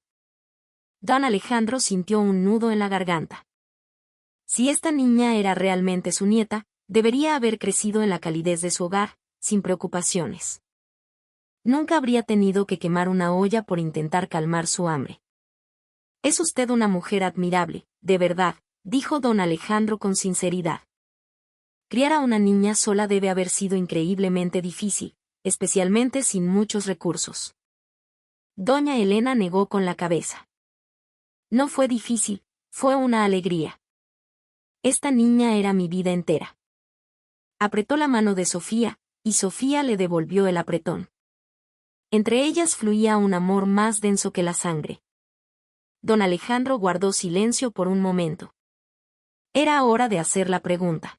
Don Alejandro sintió un nudo en la garganta. Si esta niña era realmente su nieta, debería haber crecido en la calidez de su hogar, sin preocupaciones. Nunca habría tenido que quemar una olla por intentar calmar su hambre. Es usted una mujer admirable, de verdad, dijo don Alejandro con sinceridad. Criar a una niña sola debe haber sido increíblemente difícil, especialmente sin muchos recursos. Doña Elena negó con la cabeza. No fue difícil, fue una alegría. Esta niña era mi vida entera. Apretó la mano de Sofía, y Sofía le devolvió el apretón. Entre ellas fluía un amor más denso que la sangre. Don Alejandro guardó silencio por un momento. Era hora de hacer la pregunta.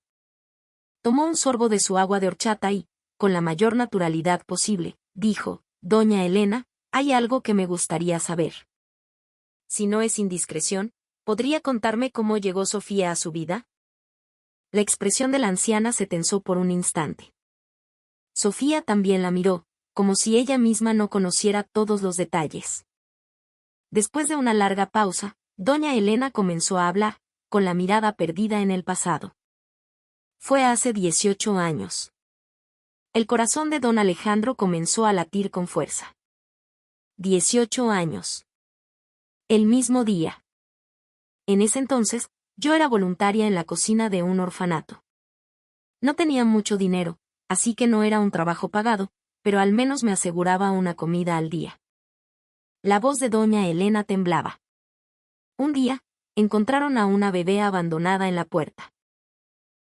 Tomó un sorbo de su agua de horchata y, con la mayor naturalidad posible, dijo, Doña Elena, hay algo que me gustaría saber. Si no es indiscreción, ¿podría contarme cómo llegó Sofía a su vida? La expresión de la anciana se tensó por un instante. Sofía también la miró, como si ella misma no conociera todos los detalles. Después de una larga pausa, doña Elena comenzó a hablar, con la mirada perdida en el pasado. Fue hace 18 años. El corazón de don Alejandro comenzó a latir con fuerza. 18 años. El mismo día. En ese entonces, yo era voluntaria en la cocina de un orfanato. No tenía mucho dinero, así que no era un trabajo pagado, pero al menos me aseguraba una comida al día. La voz de doña Elena temblaba. Un día, encontraron a una bebé abandonada en la puerta.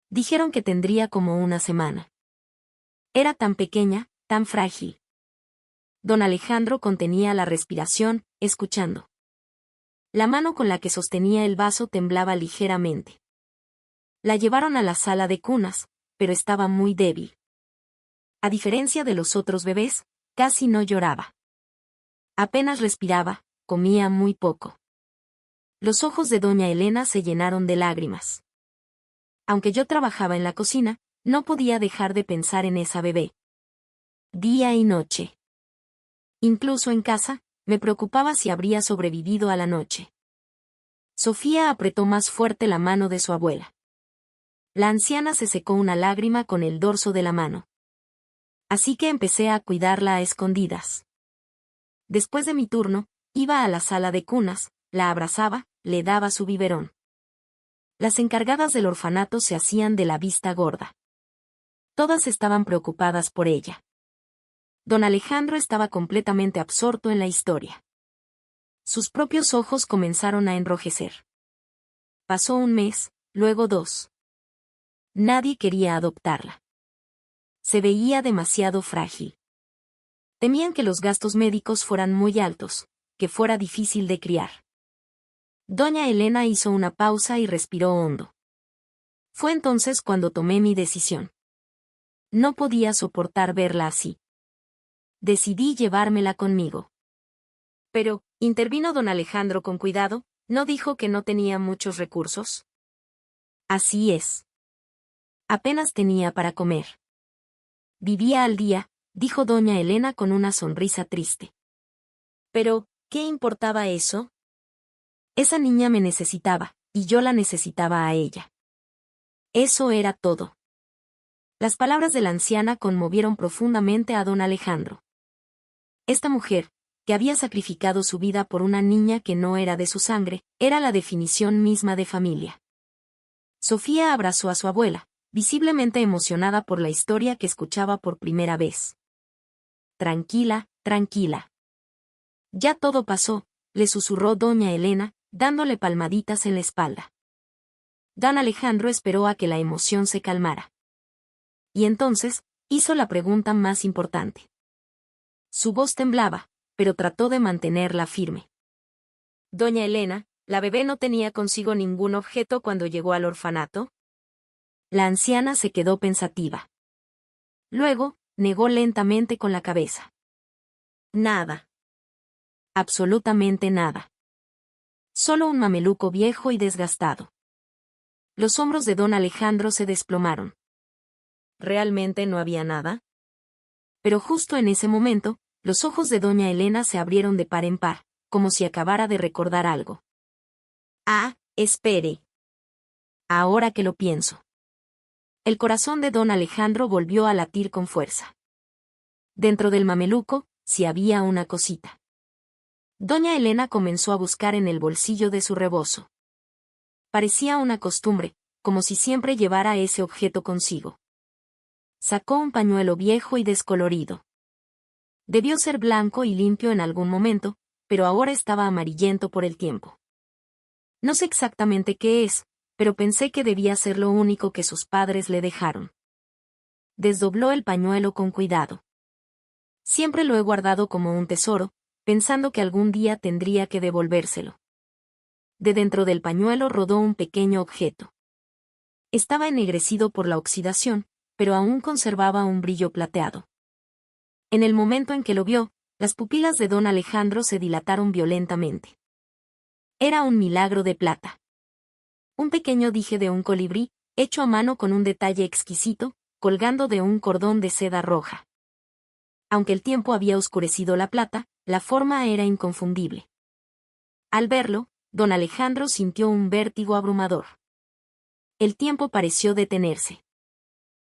Dijeron que tendría como una semana. Era tan pequeña, tan frágil. Don Alejandro contenía la respiración, escuchando. La mano con la que sostenía el vaso temblaba ligeramente. La llevaron a la sala de cunas, pero estaba muy débil. A diferencia de los otros bebés, casi no lloraba. Apenas respiraba, comía muy poco. Los ojos de doña Elena se llenaron de lágrimas. Aunque yo trabajaba en la cocina, no podía dejar de pensar en esa bebé. Día y noche. Incluso en casa, me preocupaba si habría sobrevivido a la noche. Sofía apretó más fuerte la mano de su abuela. La anciana se secó una lágrima con el dorso de la mano. Así que empecé a cuidarla a escondidas. Después de mi turno, iba a la sala de cunas, la abrazaba, le daba su biberón. Las encargadas del orfanato se hacían de la vista gorda. Todas estaban preocupadas por ella. Don Alejandro estaba completamente absorto en la historia. Sus propios ojos comenzaron a enrojecer. Pasó un mes, luego 2. Nadie quería adoptarla. Se veía demasiado frágil. Temían que los gastos médicos fueran muy altos, que fuera difícil de criar. Doña Elena hizo una pausa y respiró hondo. Fue entonces cuando tomé mi decisión. No podía soportar verla así. Decidí llevármela conmigo. Pero, intervino don Alejandro con cuidado, ¿no dijo que no tenía muchos recursos? Así es. Apenas tenía para comer. Vivía al día, dijo doña Elena con una sonrisa triste. Pero, ¿qué importaba eso? Esa niña me necesitaba, y yo la necesitaba a ella. Eso era todo. Las palabras de la anciana conmovieron profundamente a don Alejandro. Esta mujer, que había sacrificado su vida por una niña que no era de su sangre, era la definición misma de familia. Sofía abrazó a su abuela, visiblemente emocionada por la historia que escuchaba por primera vez. Tranquila, tranquila. Ya todo pasó, le susurró doña Elena, dándole palmaditas en la espalda. Don Alejandro esperó a que la emoción se calmara. Y entonces, hizo la pregunta más importante. Su voz temblaba, pero trató de mantenerla firme. Doña Elena, ¿la bebé no tenía consigo ningún objeto cuando llegó al orfanato? La anciana se quedó pensativa. Luego, negó lentamente con la cabeza. Nada. Absolutamente nada. Solo un mameluco viejo y desgastado. Los hombros de don Alejandro se desplomaron. ¿Realmente no había nada? Pero justo en ese momento, los ojos de doña Elena se abrieron de par en par, como si acabara de recordar algo. Ah, espere. Ahora que lo pienso. El corazón de don Alejandro volvió a latir con fuerza. Dentro del mameluco, sí había una cosita. Doña Elena comenzó a buscar en el bolsillo de su rebozo. Parecía una costumbre, como si siempre llevara ese objeto consigo. Sacó un pañuelo viejo y descolorido. Debió ser blanco y limpio en algún momento, pero ahora estaba amarillento por el tiempo. No sé exactamente qué es, pero pensé que debía ser lo único que sus padres le dejaron. Desdobló el pañuelo con cuidado. Siempre lo he guardado como un tesoro, pensando que algún día tendría que devolvérselo. De dentro del pañuelo rodó un pequeño objeto. Estaba ennegrecido por la oxidación, pero aún conservaba un brillo plateado. En el momento en que lo vio, las pupilas de don Alejandro se dilataron violentamente. Era un milagro de plata. Un pequeño dije de un colibrí, hecho a mano con un detalle exquisito, colgando de un cordón de seda roja. Aunque el tiempo había oscurecido la plata, la forma era inconfundible. Al verlo, don Alejandro sintió un vértigo abrumador. El tiempo pareció detenerse.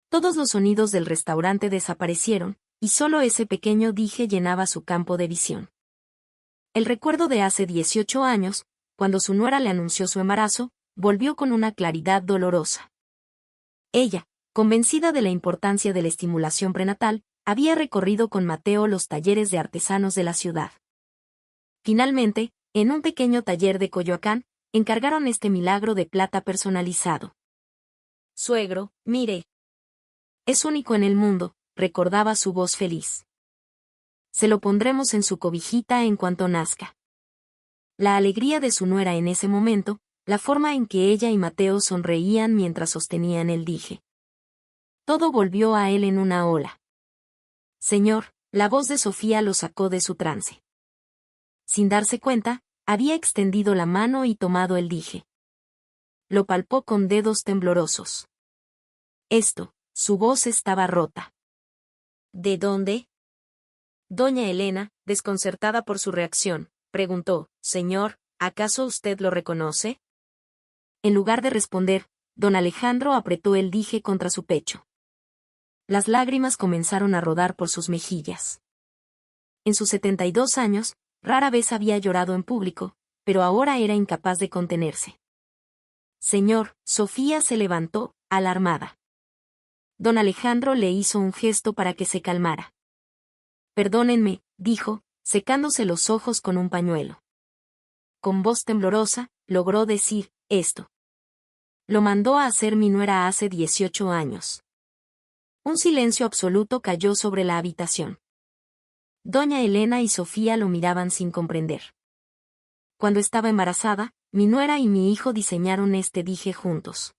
Todos los sonidos del restaurante desaparecieron, y solo ese pequeño dije llenaba su campo de visión. El recuerdo de hace 18 años, cuando su nuera le anunció su embarazo, volvió con una claridad dolorosa. Ella, convencida de la importancia de la estimulación prenatal, había recorrido con Mateo los talleres de artesanos de la ciudad. Finalmente, en un pequeño taller de Coyoacán, encargaron este milagro de plata personalizado. Suegro, mire. Es único en el mundo, recordaba su voz feliz. Se lo pondremos en su cobijita en cuanto nazca. La alegría de su nuera en ese momento, la forma en que ella y Mateo sonreían mientras sostenían el dije. Todo volvió a él en una ola. Señor, la voz de Sofía lo sacó de su trance. Sin darse cuenta, había extendido la mano y tomado el dije. Lo palpó con dedos temblorosos. Su voz estaba rota. ¿De dónde? Doña Elena, desconcertada por su reacción, preguntó, Señor, ¿acaso usted lo reconoce? En lugar de responder, don Alejandro apretó el dije contra su pecho. Las lágrimas comenzaron a rodar por sus mejillas. En sus 72 años, rara vez había llorado en público, pero ahora era incapaz de contenerse. Señor, Sofía se levantó, alarmada. Don Alejandro le hizo un gesto para que se calmara. Perdónenme, dijo, secándose los ojos con un pañuelo. Con voz temblorosa, logró decir, esto. Lo mandó a hacer mi nuera hace 18 años. Un silencio absoluto cayó sobre la habitación. Doña Elena y Sofía lo miraban sin comprender. Cuando estaba embarazada, mi nuera y mi hijo diseñaron este dije juntos.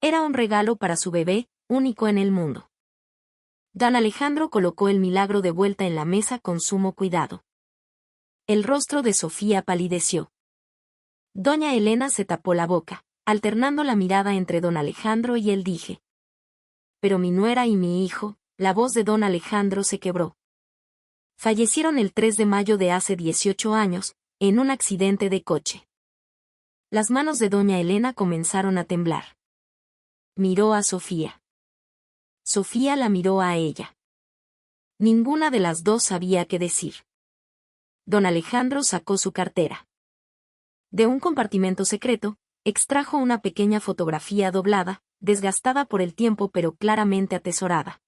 Era un regalo para su bebé, único en el mundo. Don Alejandro colocó el milagro de vuelta en la mesa con sumo cuidado. El rostro de Sofía palideció. Doña Elena se tapó la boca, alternando la mirada entre don Alejandro y el dije. Pero mi nuera y mi hijo, la voz de don Alejandro se quebró. Fallecieron el 3 de mayo de hace 18 años, en un accidente de coche. Las manos de doña Elena comenzaron a temblar. Miró a Sofía. Sofía la miró a ella. Ninguna de las dos sabía qué decir. Don Alejandro sacó su cartera. De un compartimento secreto, extrajo una pequeña fotografía doblada, desgastada por el tiempo pero claramente atesorada.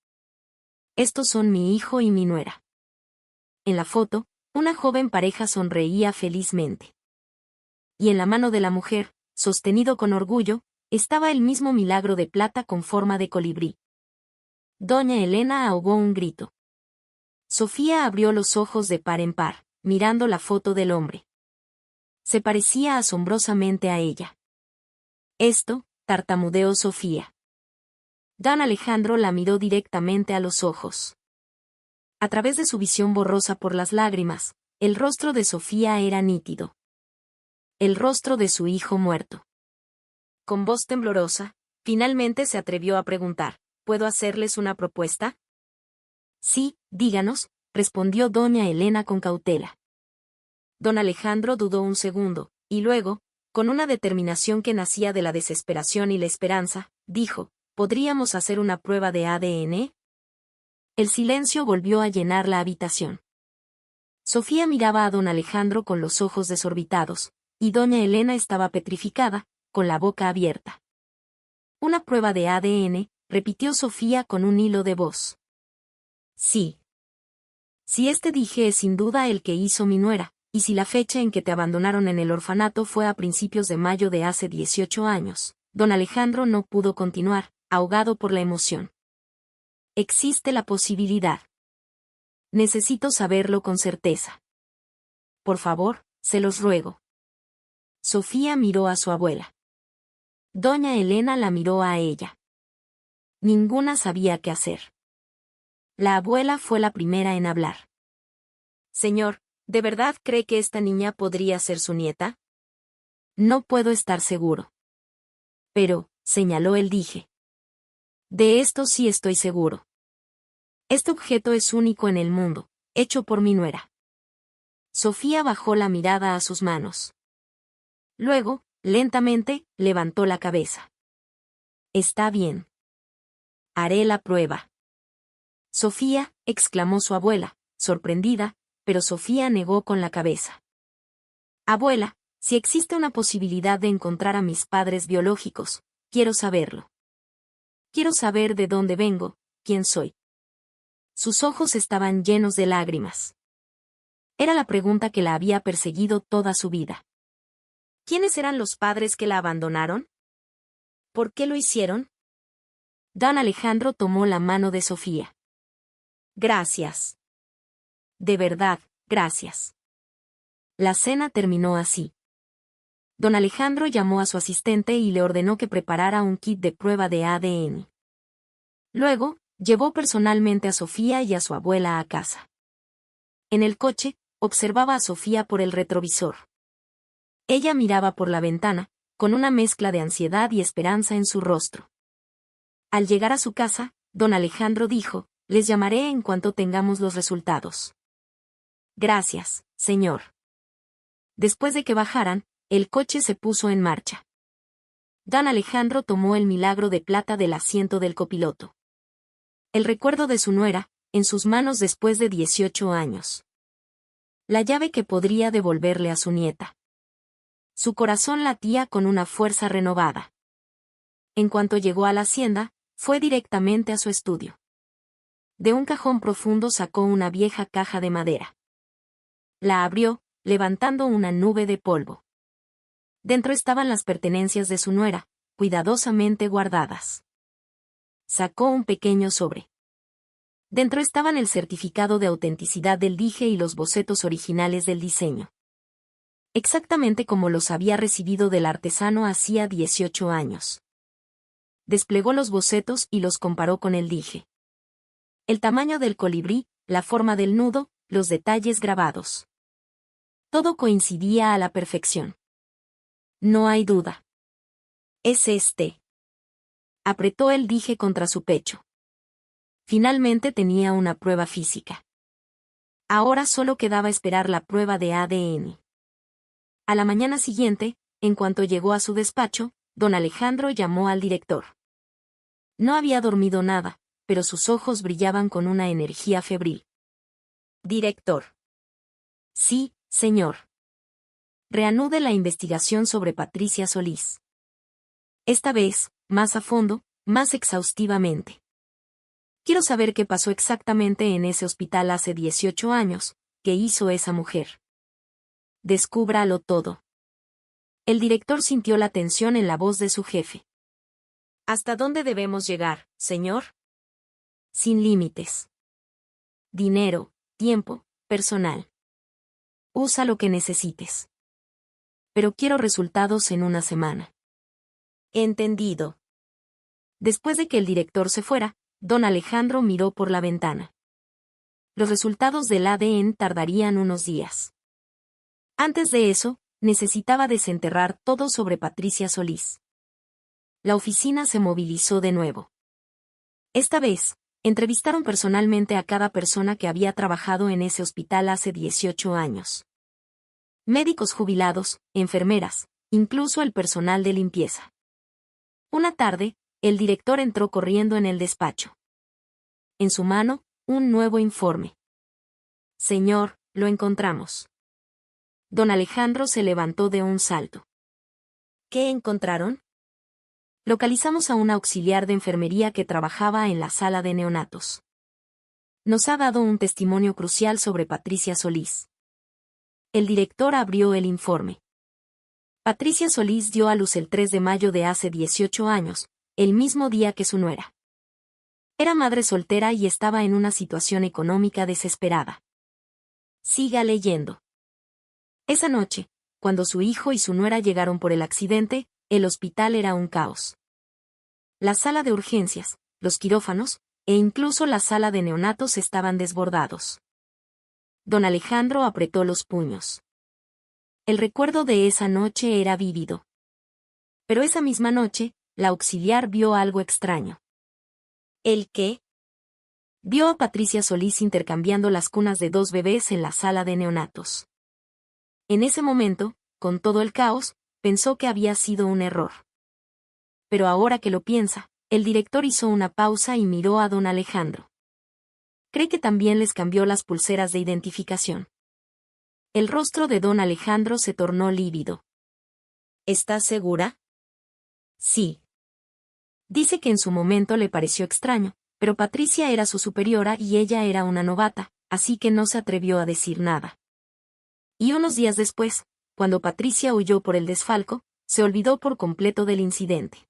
Estos son mi hijo y mi nuera. En la foto, una joven pareja sonreía felizmente. Y en la mano de la mujer, sostenido con orgullo, estaba el mismo milagro de plata con forma de colibrí. Doña Elena ahogó un grito. Sofía abrió los ojos de par en par, mirando la foto del hombre. Se parecía asombrosamente a ella. Esto, tartamudeó Sofía. Don Alejandro la miró directamente a los ojos. A través de su visión borrosa por las lágrimas, el rostro de Sofía era nítido. El rostro de su hijo muerto. Con voz temblorosa, finalmente se atrevió a preguntar, ¿puedo hacerles una propuesta? Sí, díganos, respondió doña Elena con cautela. Don Alejandro dudó un segundo, y luego, con una determinación que nacía de la desesperación y la esperanza, dijo, ¿podríamos hacer una prueba de ADN? El silencio volvió a llenar la habitación. Sofía miraba a don Alejandro con los ojos desorbitados, y doña Elena estaba petrificada, con la boca abierta. Una prueba de ADN, repitió Sofía con un hilo de voz. Sí. Si este dije es sin duda el que hizo mi nuera, y si la fecha en que te abandonaron en el orfanato fue a principios de mayo de hace 18 años, don Alejandro no pudo continuar, ahogado por la emoción. Existe la posibilidad. Necesito saberlo con certeza. Por favor, se los ruego. Sofía miró a su abuela. Doña Elena la miró a ella. Ninguna sabía qué hacer. La abuela fue la primera en hablar. Señor, ¿de verdad cree que esta niña podría ser su nieta? No puedo estar seguro. Pero, señaló el dije. De esto sí estoy seguro. Este objeto es único en el mundo, hecho por mi nuera. Sofía bajó la mirada a sus manos. Luego, lentamente, levantó la cabeza. Está bien. Haré la prueba. Sofía, exclamó su abuela, sorprendida, pero Sofía negó con la cabeza. Abuela, si existe una posibilidad de encontrar a mis padres biológicos, quiero saberlo. Quiero saber de dónde vengo, quién soy. Sus ojos estaban llenos de lágrimas. Era la pregunta que la había perseguido toda su vida. ¿Quiénes eran los padres que la abandonaron? ¿Por qué lo hicieron? Don Alejandro tomó la mano de Sofía. Gracias. De verdad, gracias. La cena terminó así. Don Alejandro llamó a su asistente y le ordenó que preparara un kit de prueba de ADN. Luego, llevó personalmente a Sofía y a su abuela a casa. En el coche, observaba a Sofía por el retrovisor. Ella miraba por la ventana, con una mezcla de ansiedad y esperanza en su rostro. Al llegar a su casa, don Alejandro dijo, les llamaré en cuanto tengamos los resultados. Gracias, señor. Después de que bajaran, el coche se puso en marcha. Don Alejandro tomó el milagro de plata del asiento del copiloto. El recuerdo de su nuera, en sus manos después de 18 años. La llave que podría devolverle a su nieta. Su corazón latía con una fuerza renovada. En cuanto llegó a la hacienda, fue directamente a su estudio. De un cajón profundo sacó una vieja caja de madera. La abrió, levantando una nube de polvo. Dentro estaban las pertenencias de su nuera, cuidadosamente guardadas. Sacó un pequeño sobre. Dentro estaban el certificado de autenticidad del dije y los bocetos originales del diseño. exactamente como los había recibido del artesano hacía 18 años. Desplegó los bocetos y los comparó con el dije. El tamaño del colibrí, la forma del nudo, los detalles grabados. Todo coincidía a la perfección. No hay duda. Es este. Apretó el dije contra su pecho. Finalmente tenía una prueba física. Ahora solo quedaba esperar la prueba de ADN. A la mañana siguiente, en cuanto llegó a su despacho, don Alejandro llamó al director. No había dormido nada, pero sus ojos brillaban con una energía febril. Director. Sí, señor. Reanude la investigación sobre Patricia Solís. Esta vez, más a fondo, más exhaustivamente. Quiero saber qué pasó exactamente en ese hospital hace 18 años, qué hizo esa mujer. Descúbralo todo. El director sintió la tensión en la voz de su jefe. ¿Hasta dónde debemos llegar, señor? Sin límites. Dinero, tiempo, personal. Usa lo que necesites. Pero quiero resultados en una semana. Entendido. Después de que el director se fuera, don Alejandro miró por la ventana. Los resultados del ADN tardarían unos días. Antes de eso, necesitaba desenterrar todo sobre Patricia Solís. La oficina se movilizó de nuevo. Esta vez, entrevistaron personalmente a cada persona que había trabajado en ese hospital hace 18 años. Médicos jubilados, enfermeras, incluso el personal de limpieza. Una tarde, el director entró corriendo en el despacho. En su mano, un nuevo informe. Señor, lo encontramos. Don Alejandro se levantó de un salto. ¿Qué encontraron? Localizamos a una auxiliar de enfermería que trabajaba en la sala de neonatos. Nos ha dado un testimonio crucial sobre Patricia Solís. El director abrió el informe. Patricia Solís dio a luz el 3 de mayo de hace 18 años, el mismo día que su nuera. Era madre soltera y estaba en una situación económica desesperada. Siga leyendo. Esa noche, cuando su hijo y su nuera llegaron por el accidente, el hospital era un caos. La sala de urgencias, los quirófanos, e incluso la sala de neonatos estaban desbordados. Don Alejandro apretó los puños. El recuerdo de esa noche era vívido. Pero esa misma noche, la auxiliar vio algo extraño. ¿El qué? Vio a Patricia Solís intercambiando las cunas de 2 bebés en la sala de neonatos. En ese momento, con todo el caos, pensó que había sido un error. Pero ahora que lo piensa, el director hizo una pausa y miró a don Alejandro. ¿Cree que también les cambió las pulseras de identificación? El rostro de don Alejandro se tornó lívido. ¿Estás segura? Sí. Dice que en su momento le pareció extraño, pero Patricia era su superiora y ella era una novata, así que no se atrevió a decir nada. Y unos días después, cuando Patricia huyó por el desfalco, se olvidó por completo del incidente.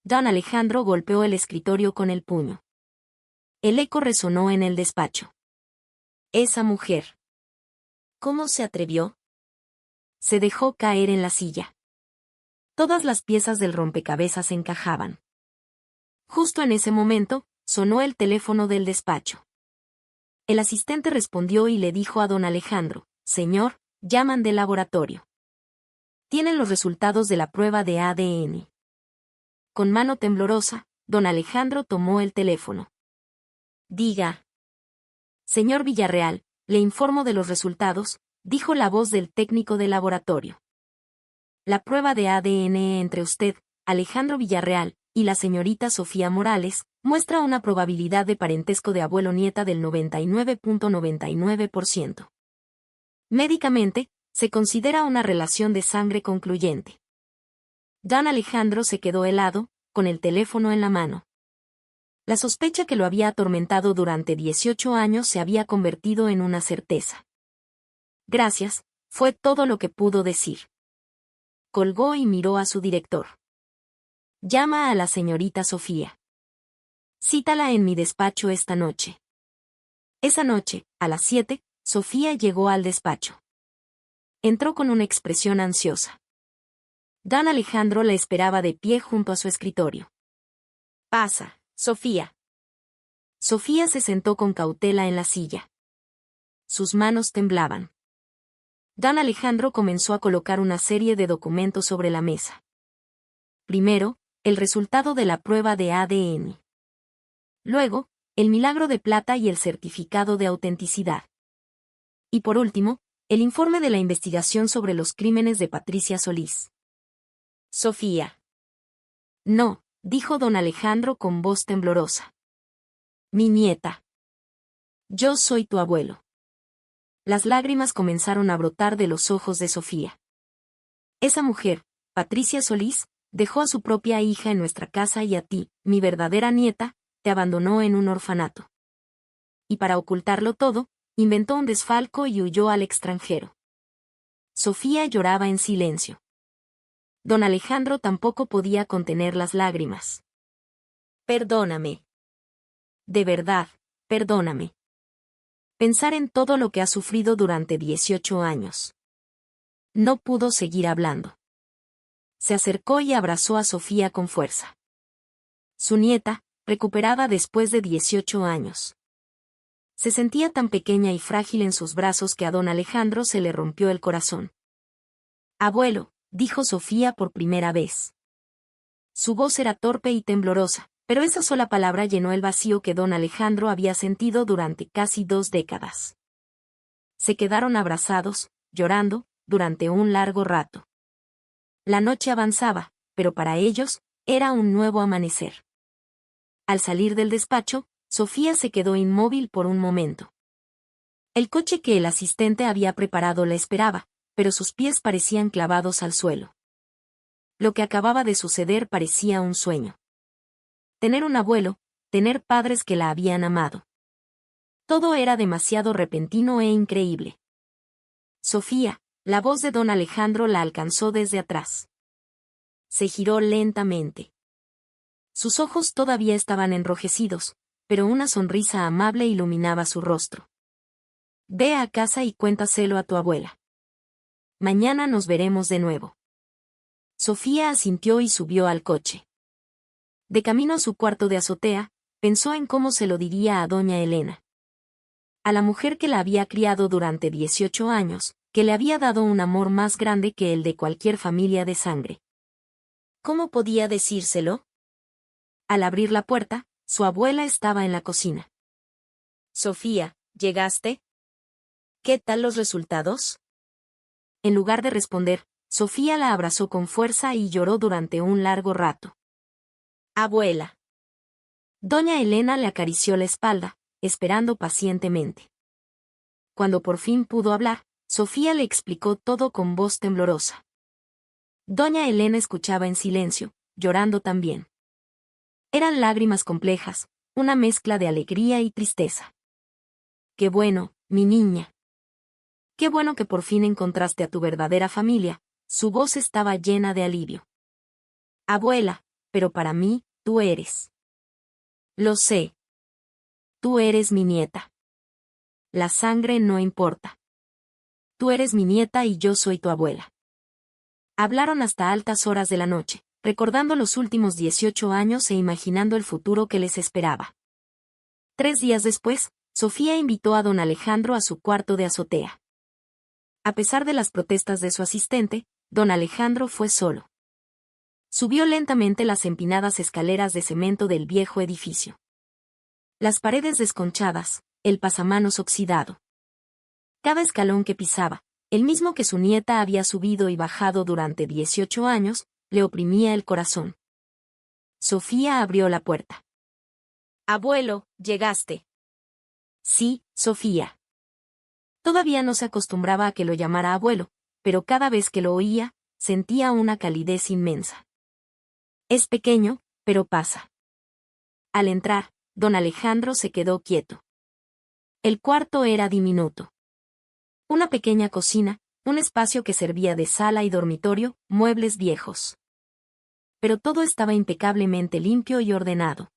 Don Alejandro golpeó el escritorio con el puño. El eco resonó en el despacho. Esa mujer. ¿Cómo se atrevió? Se dejó caer en la silla. Todas las piezas del rompecabezas encajaban. Justo en ese momento, sonó el teléfono del despacho. El asistente respondió y le dijo a don Alejandro, «Señor, llaman del laboratorio. Tienen los resultados de la prueba de ADN». Con mano temblorosa, don Alejandro tomó el teléfono. «Diga». «Señor Villarreal, le informo de los resultados», dijo la voz del técnico del laboratorio. «La prueba de ADN entre usted, Alejandro Villarreal, y la señorita Sofía Morales, muestra una probabilidad de parentesco de abuelo-nieta del 99.99%. Médicamente, se considera una relación de sangre concluyente». Don Alejandro se quedó helado, con el teléfono en la mano. La sospecha que lo había atormentado durante 18 años se había convertido en una certeza. «Gracias», fue todo lo que pudo decir. Colgó y miró a su director. «Llama a la señorita Sofía. Cítala en mi despacho esta noche». Esa noche, a las 7, Sofía llegó al despacho. entró con una expresión ansiosa. Don Alejandro la esperaba de pie junto a su escritorio. «Pasa, Sofía». Sofía se sentó con cautela en la silla. Sus manos temblaban. Don Alejandro comenzó a colocar una serie de documentos sobre la mesa. Primero, el resultado de la prueba de ADN. Luego, el milagro de plata y el certificado de autenticidad. Y por último, el informe de la investigación sobre los crímenes de Patricia Solís. «Sofía». «No», dijo don Alejandro con voz temblorosa. «Mi nieta. Yo soy tu abuelo». Las lágrimas comenzaron a brotar de los ojos de Sofía. Esa mujer, Patricia Solís, dejó a su propia hija en nuestra casa y a ti, mi verdadera nieta, te abandonó en un orfanato. Y para ocultarlo todo, inventó un desfalco y huyó al extranjero. Sofía lloraba en silencio. Don Alejandro tampoco podía contener las lágrimas. «Perdóname. De verdad, perdóname. Pensar en todo lo que ha sufrido durante 18 años». No pudo seguir hablando. Se acercó y abrazó a Sofía con fuerza. Su nieta, recuperada después de 18 años. Se sentía tan pequeña y frágil en sus brazos que a don Alejandro se le rompió el corazón. «Abuelo», dijo Sofía por primera vez. Su voz era torpe y temblorosa, pero esa sola palabra llenó el vacío que don Alejandro había sentido durante casi 2 décadas. Se quedaron abrazados, llorando, durante un largo rato. La noche avanzaba, pero para ellos, era un nuevo amanecer. Al salir del despacho, Sofía se quedó inmóvil por un momento. El coche que el asistente había preparado la esperaba, pero sus pies parecían clavados al suelo. Lo que acababa de suceder parecía un sueño. Tener un abuelo, tener padres que la habían amado. Todo era demasiado repentino e increíble. «Sofía», la voz de don Alejandro la alcanzó desde atrás. Se giró lentamente. Sus ojos todavía estaban enrojecidos, pero una sonrisa amable iluminaba su rostro. «Ve a casa y cuéntaselo a tu abuela. Mañana nos veremos de nuevo». Sofía asintió y subió al coche. De camino a su cuarto de azotea, pensó en cómo se lo diría a doña Elena. A la mujer que la había criado durante 18 años, que le había dado un amor más grande que el de cualquier familia de sangre. ¿Cómo podía decírselo? Al abrir la puerta, su abuela estaba en la cocina. «Sofía, ¿llegaste? ¿Qué tal los resultados?». En lugar de responder, Sofía la abrazó con fuerza y lloró durante un largo rato. «Abuela». Doña Elena le acarició la espalda, esperando pacientemente. Cuando por fin pudo hablar, Sofía le explicó todo con voz temblorosa. Doña Elena escuchaba en silencio, llorando también. Eran lágrimas complejas, una mezcla de alegría y tristeza. «Qué bueno, mi niña. Qué bueno que por fin encontraste a tu verdadera familia», su voz estaba llena de alivio. «Abuela, pero para mí, tú eres». «Lo sé. Tú eres mi nieta. La sangre no importa. Tú eres mi nieta y yo soy tu abuela». Hablaron hasta altas horas de la noche, recordando los últimos 18 años e imaginando el futuro que les esperaba. 3 días después, Sofía invitó a don Alejandro a su cuarto de azotea. A pesar de las protestas de su asistente, don Alejandro fue solo. Subió lentamente las empinadas escaleras de cemento del viejo edificio. Las paredes desconchadas, el pasamanos oxidado. Cada escalón que pisaba, el mismo que su nieta había subido y bajado durante 18 años, le oprimía el corazón. Sofía abrió la puerta. «Abuelo, llegaste». «Sí, Sofía». Todavía no se acostumbraba a que lo llamara abuelo, pero cada vez que lo oía, sentía una calidez inmensa. «Es pequeño, pero pasa». Al entrar, don Alejandro se quedó quieto. El cuarto era diminuto. Una pequeña cocina, un espacio que servía de sala y dormitorio, muebles viejos. Pero todo estaba impecablemente limpio y ordenado.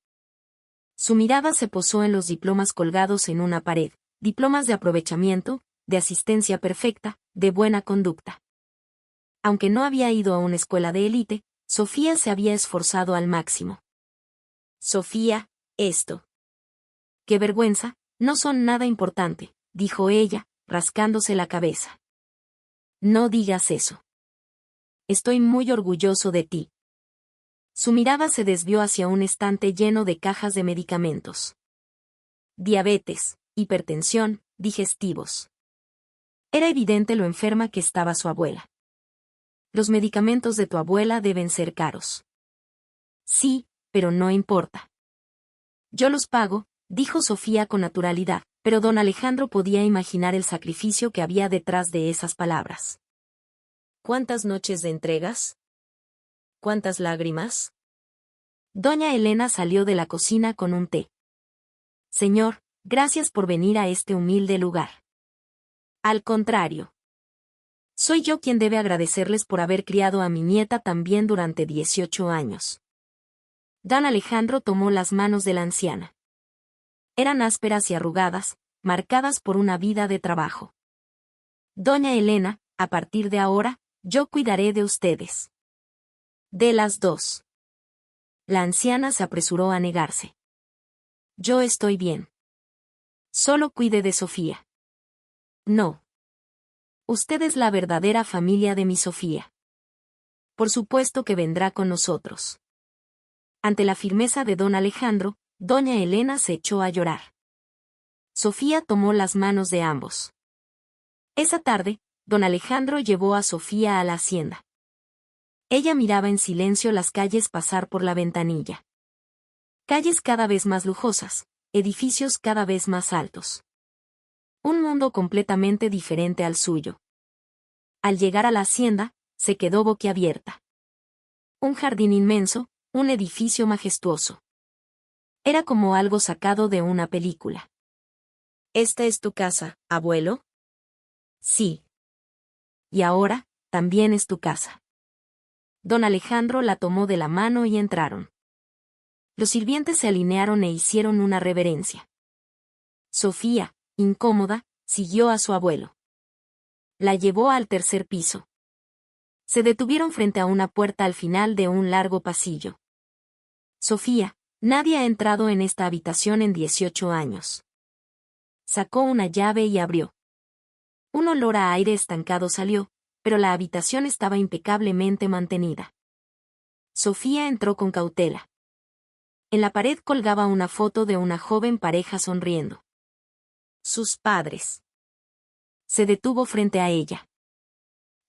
Su mirada se posó en los diplomas colgados en una pared, diplomas de aprovechamiento, de asistencia perfecta, de buena conducta. Aunque no había ido a una escuela de élite, Sofía se había esforzado al máximo. Sofía, esto. ¡Qué vergüenza! No son nada importante, dijo ella, rascándose la cabeza. No digas eso. Estoy muy orgulloso de ti. Su mirada se desvió hacia un estante lleno de cajas de medicamentos. Diabetes, hipertensión, digestivos. Era evidente lo enferma que estaba su abuela. Los medicamentos de tu abuela deben ser caros. Sí, pero no importa. Yo los pago, dijo Sofía con naturalidad, pero don Alejandro podía imaginar el sacrificio que había detrás de esas palabras. ¿Cuántas noches de entregas? ¿Cuántas lágrimas? Doña Elena salió de la cocina con un té. Señor, gracias por venir a este humilde lugar. Al contrario. Soy yo quien debe agradecerles por haber criado a mi nieta también durante 18 años. Don Alejandro tomó las manos de la anciana. Eran ásperas y arrugadas, marcadas por una vida de trabajo. Doña Elena, a partir de ahora, yo cuidaré de ustedes. De las dos. La anciana se apresuró a negarse. Yo estoy bien. Solo cuide de Sofía. No. Usted es la verdadera familia de mi Sofía. Por supuesto que vendrá con nosotros. Ante la firmeza de don Alejandro, doña Elena se echó a llorar. Sofía tomó las manos de ambos. Esa tarde, don Alejandro llevó a Sofía a la hacienda. Ella miraba en silencio las calles pasar por la ventanilla. Calles cada vez más lujosas, edificios cada vez más altos. Un mundo completamente diferente al suyo. Al llegar a la hacienda, se quedó boquiabierta. Un jardín inmenso, un edificio majestuoso. Era como algo sacado de una película. ¿Esta es tu casa, abuelo? Sí. Y ahora, también es tu casa. Don Alejandro la tomó de la mano y entraron. Los sirvientes se alinearon e hicieron una reverencia. Sofía, incómoda, siguió a su abuelo. La llevó al tercer piso. Se detuvieron frente a una puerta al final de un largo pasillo. Sofía, nadie ha entrado en esta habitación en 18 años. Sacó una llave y abrió. Un olor a aire estancado salió, pero la habitación estaba impecablemente mantenida. Sofía entró con cautela. En la pared colgaba una foto de una joven pareja sonriendo. Sus padres. Se detuvo frente a ella.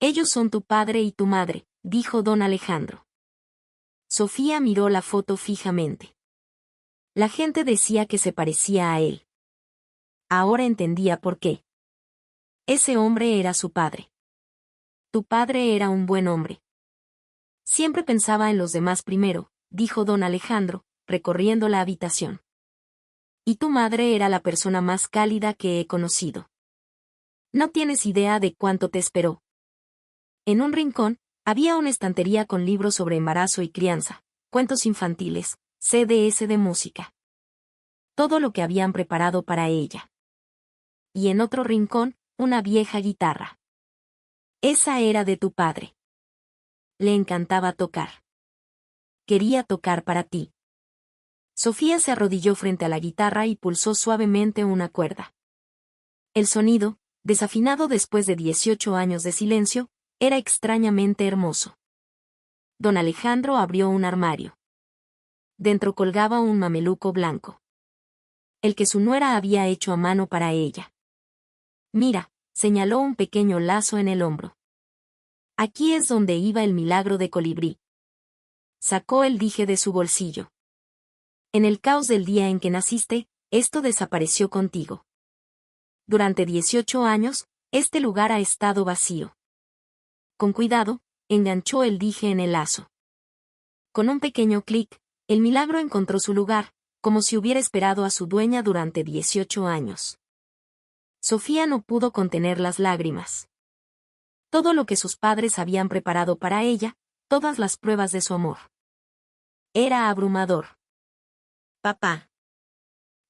Ellos son tu padre y tu madre, dijo don Alejandro. Sofía miró la foto fijamente. La gente decía que se parecía a él. Ahora entendía por qué. Ese hombre era su padre. Tu padre era un buen hombre. Siempre pensaba en los demás primero, dijo don Alejandro, recorriendo la habitación. Y tu madre era la persona más cálida que he conocido. No tienes idea de cuánto te esperó. En un rincón, había una estantería con libros sobre embarazo y crianza, cuentos infantiles, CDs de música. Todo lo que habían preparado para ella. Y en otro rincón, una vieja guitarra. Esa era de tu padre. Le encantaba tocar. Quería tocar para ti. Sofía se arrodilló frente a la guitarra y pulsó suavemente una cuerda. El sonido, desafinado después de 18 años de silencio, era extrañamente hermoso. Don Alejandro abrió un armario. Dentro colgaba un mameluco blanco. El que su nuera había hecho a mano para ella. Mira, señaló un pequeño lazo en el hombro. Aquí es donde iba el milagro de colibrí. Sacó el dije de su bolsillo. En el caos del día en que naciste, esto desapareció contigo. Durante 18 años, este lugar ha estado vacío. Con cuidado, enganchó el dije en el lazo. Con un pequeño clic, el milagro encontró su lugar, como si hubiera esperado a su dueña durante 18 años. Sofía no pudo contener las lágrimas. Todo lo que sus padres habían preparado para ella, todas las pruebas de su amor. Era abrumador. Papá.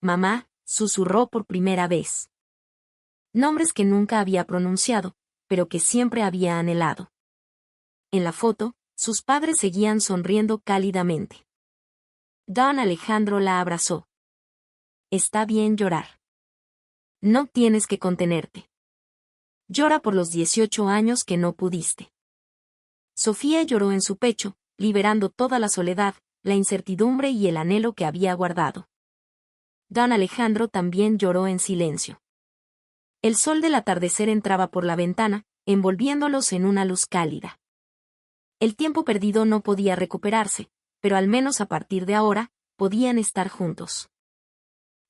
Mamá, susurró por primera vez. Nombres que nunca había pronunciado, pero que siempre había anhelado. En la foto, sus padres seguían sonriendo cálidamente. Don Alejandro la abrazó. Está bien llorar. No tienes que contenerte. Llora por los 18 años que no pudiste. Sofía lloró en su pecho, liberando toda la soledad, la incertidumbre y el anhelo que había guardado. Don Alejandro también lloró en silencio. El sol del atardecer entraba por la ventana, envolviéndolos en una luz cálida. El tiempo perdido no podía recuperarse, pero al menos a partir de ahora, podían estar juntos.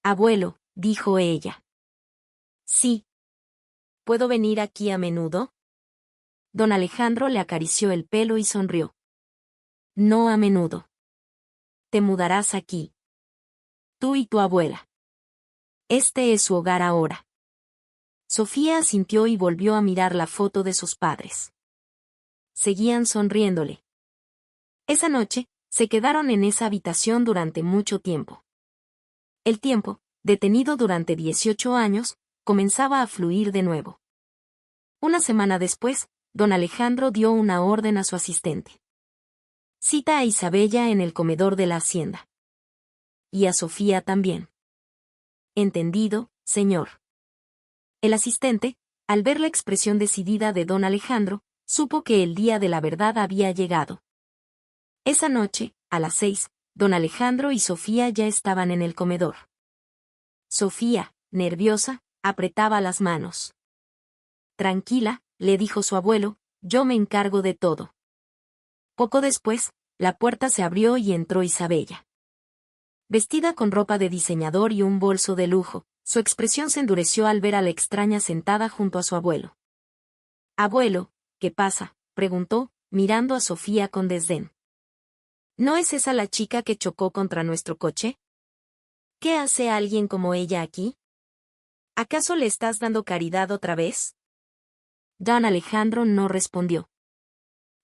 Abuelo, dijo ella. Sí. ¿Puedo venir aquí a menudo? Don Alejandro le acarició el pelo y sonrió. No a menudo. Te mudarás aquí. Tú y tu abuela. Este es su hogar ahora. Sofía asintió y volvió a mirar la foto de sus padres. Seguían sonriéndole. Esa noche, se quedaron en esa habitación durante mucho tiempo. El tiempo, detenido durante 18 años, comenzaba a fluir de nuevo. Una semana después, don Alejandro dio una orden a su asistente. Cita a Isabella en el comedor de la hacienda. Y a Sofía también. Entendido, señor. El asistente, al ver la expresión decidida de don Alejandro, supo que el día de la verdad había llegado. Esa noche, a las 6, don Alejandro y Sofía ya estaban en el comedor. Sofía, nerviosa, apretaba las manos. Tranquila, le dijo su abuelo, yo me encargo de todo. Poco después, la puerta se abrió y entró Isabella. Vestida con ropa de diseñador y un bolso de lujo, su expresión se endureció al ver a la extraña sentada junto a su abuelo. Abuelo, ¿qué pasa?, preguntó, mirando a Sofía con desdén. ¿No es esa la chica que chocó contra nuestro coche? ¿Qué hace alguien como ella aquí? ¿Acaso le estás dando caridad otra vez? Don Alejandro no respondió.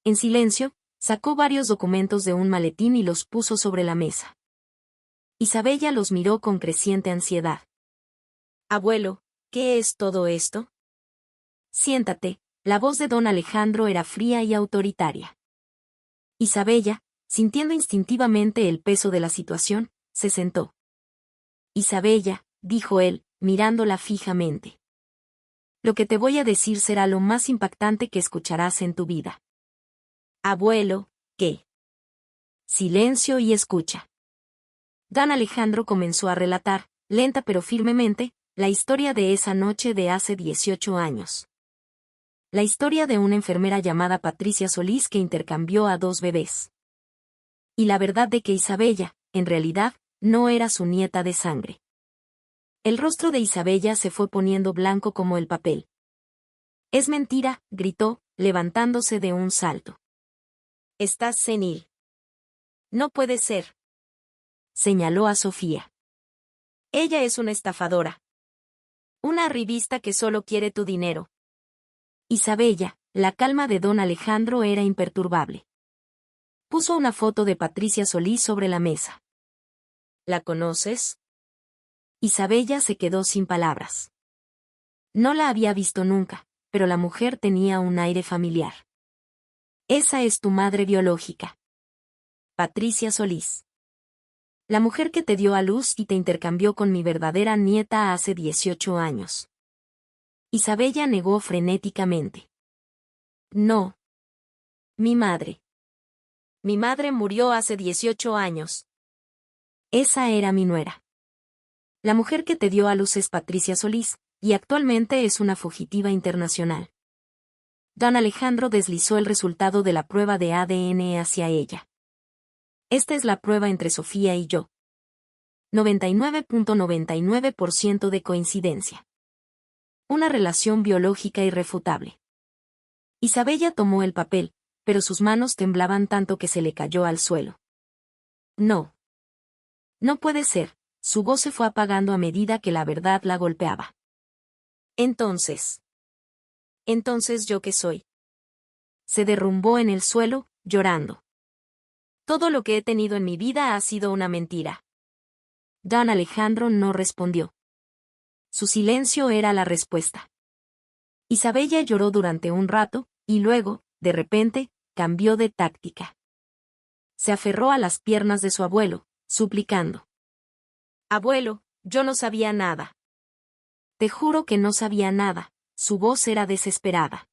En silencio, sacó varios documentos de un maletín y los puso sobre la mesa. Isabella los miró con creciente ansiedad. Abuelo, ¿qué es todo esto? Siéntate, la voz de don Alejandro era fría y autoritaria. Isabella, sintiendo instintivamente el peso de la situación, se sentó. Isabella, dijo él, mirándola fijamente. Lo que te voy a decir será lo más impactante que escucharás en tu vida. Abuelo, ¿qué? Silencio y escucha. Don Alejandro comenzó a relatar, lenta pero firmemente, la historia de esa noche de hace 18 años. La historia de una enfermera llamada Patricia Solís que intercambió a 2 bebés. Y la verdad de que Isabella, en realidad, no era su nieta de sangre. El rostro de Isabella se fue poniendo blanco como el papel. Es mentira, gritó, levantándose de un salto. Estás senil. No puede ser. Señaló a Sofía. Ella es una estafadora. Una arribista que solo quiere tu dinero. Isabella, la calma de don Alejandro era imperturbable. Puso una foto de Patricia Solís sobre la mesa. ¿La conoces? Isabella se quedó sin palabras. No la había visto nunca, pero la mujer tenía un aire familiar. Esa es tu madre biológica. Patricia Solís. La mujer que te dio a luz y te intercambió con mi verdadera nieta hace 18 años. Isabella negó frenéticamente. No. Mi madre. Mi madre murió hace 18 años. Esa era mi nuera. La mujer que te dio a luz es Patricia Solís, y actualmente es una fugitiva internacional. Don Alejandro deslizó el resultado de la prueba de ADN hacia ella. Esta es la prueba entre Sofía y yo. 99.99% de coincidencia. Una relación biológica irrefutable. Isabella tomó el papel, pero sus manos temblaban tanto que se le cayó al suelo. No. No puede ser, su voz se fue apagando a medida que la verdad la golpeaba. Entonces, ¿yo qué soy? Se derrumbó en el suelo, llorando. Todo lo que he tenido en mi vida ha sido una mentira. Don Alejandro no respondió. Su silencio era la respuesta. Isabella lloró durante un rato, y luego, de repente, cambió de táctica. Se aferró a las piernas de su abuelo, suplicando. Abuelo, yo no sabía nada. Te juro que no sabía nada, su voz era desesperada.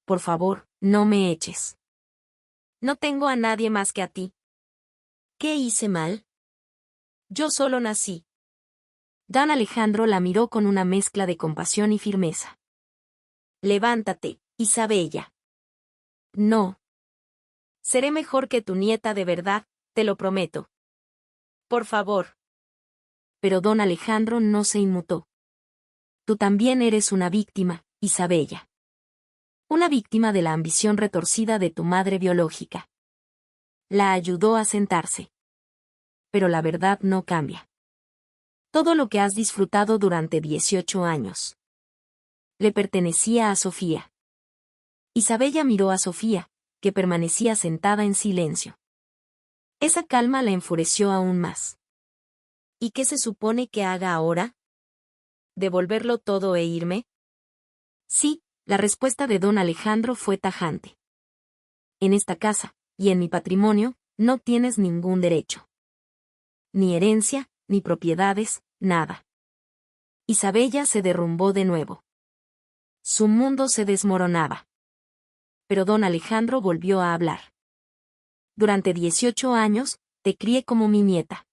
Por favor, no me eches. No tengo a nadie más que a ti. ¿Qué hice mal? Yo solo nací. Don Alejandro la miró con una mezcla de compasión y firmeza. Levántate, Isabella. No. Seré mejor que tu nieta de verdad, te lo prometo. Por favor. Pero don Alejandro no se inmutó. Tú también eres una víctima, Isabella. Una víctima de la ambición retorcida de tu madre biológica. La ayudó a sentarse. Pero la verdad no cambia. Todo lo que has disfrutado durante 18 años. Le pertenecía a Sofía. Isabella miró a Sofía, que permanecía sentada en silencio. Esa calma la enfureció aún más. ¿Y qué se supone que haga ahora? ¿Devolverlo todo e irme? Sí, la respuesta de don Alejandro fue tajante. En esta casa, y en mi patrimonio, no tienes ningún derecho. Ni herencia, ni propiedades, nada. Isabella se derrumbó de nuevo. Su mundo se desmoronaba. Pero don Alejandro volvió a hablar. Durante 18 años, te crié como mi nieta.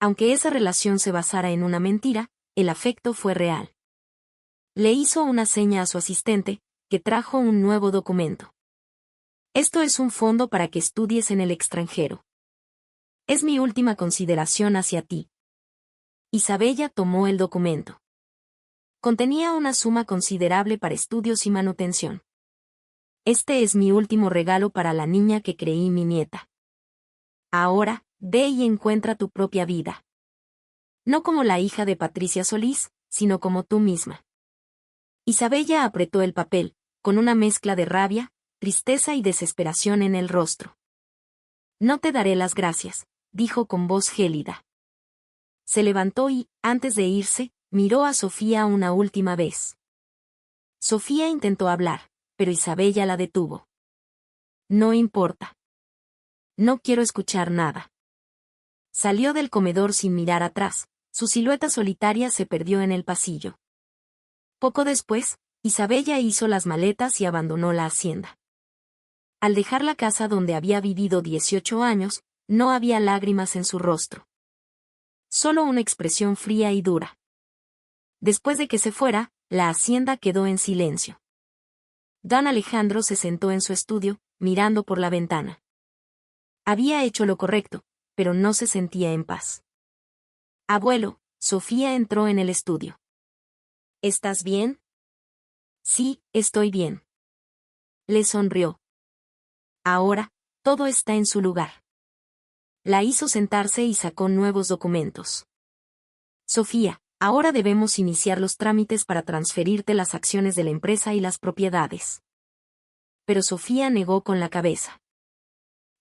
Aunque esa relación se basara en una mentira, el afecto fue real. Le hizo una seña a su asistente, que trajo un nuevo documento. Esto es un fondo para que estudies en el extranjero. Es mi última consideración hacia ti. Isabella tomó el documento. Contenía una suma considerable para estudios y manutención. Este es mi último regalo para la niña que creí mi nieta. Ahora, ve y encuentra tu propia vida. No como la hija de Patricia Solís, sino como tú misma. Isabella apretó el papel, con una mezcla de rabia, tristeza y desesperación en el rostro. No te daré las gracias, dijo con voz gélida. Se levantó y, antes de irse, miró a Sofía una última vez. Sofía intentó hablar, pero Isabella la detuvo. No importa. No quiero escuchar nada. Salió del comedor sin mirar atrás, su silueta solitaria se perdió en el pasillo. Poco después, Isabella hizo las maletas y abandonó la hacienda. Al dejar la casa donde había vivido 18 años, no había lágrimas en su rostro. Solo una expresión fría y dura. Después de que se fuera, la hacienda quedó en silencio. Don Alejandro se sentó en su estudio, mirando por la ventana. Había hecho lo correcto, pero no se sentía en paz. Abuelo, Sofía entró en el estudio. ¿Estás bien? Sí, estoy bien. Le sonrió. Ahora, todo está en su lugar. La hizo sentarse y sacó nuevos documentos. Sofía, ahora debemos iniciar los trámites para transferirte las acciones de la empresa y las propiedades. Pero Sofía negó con la cabeza.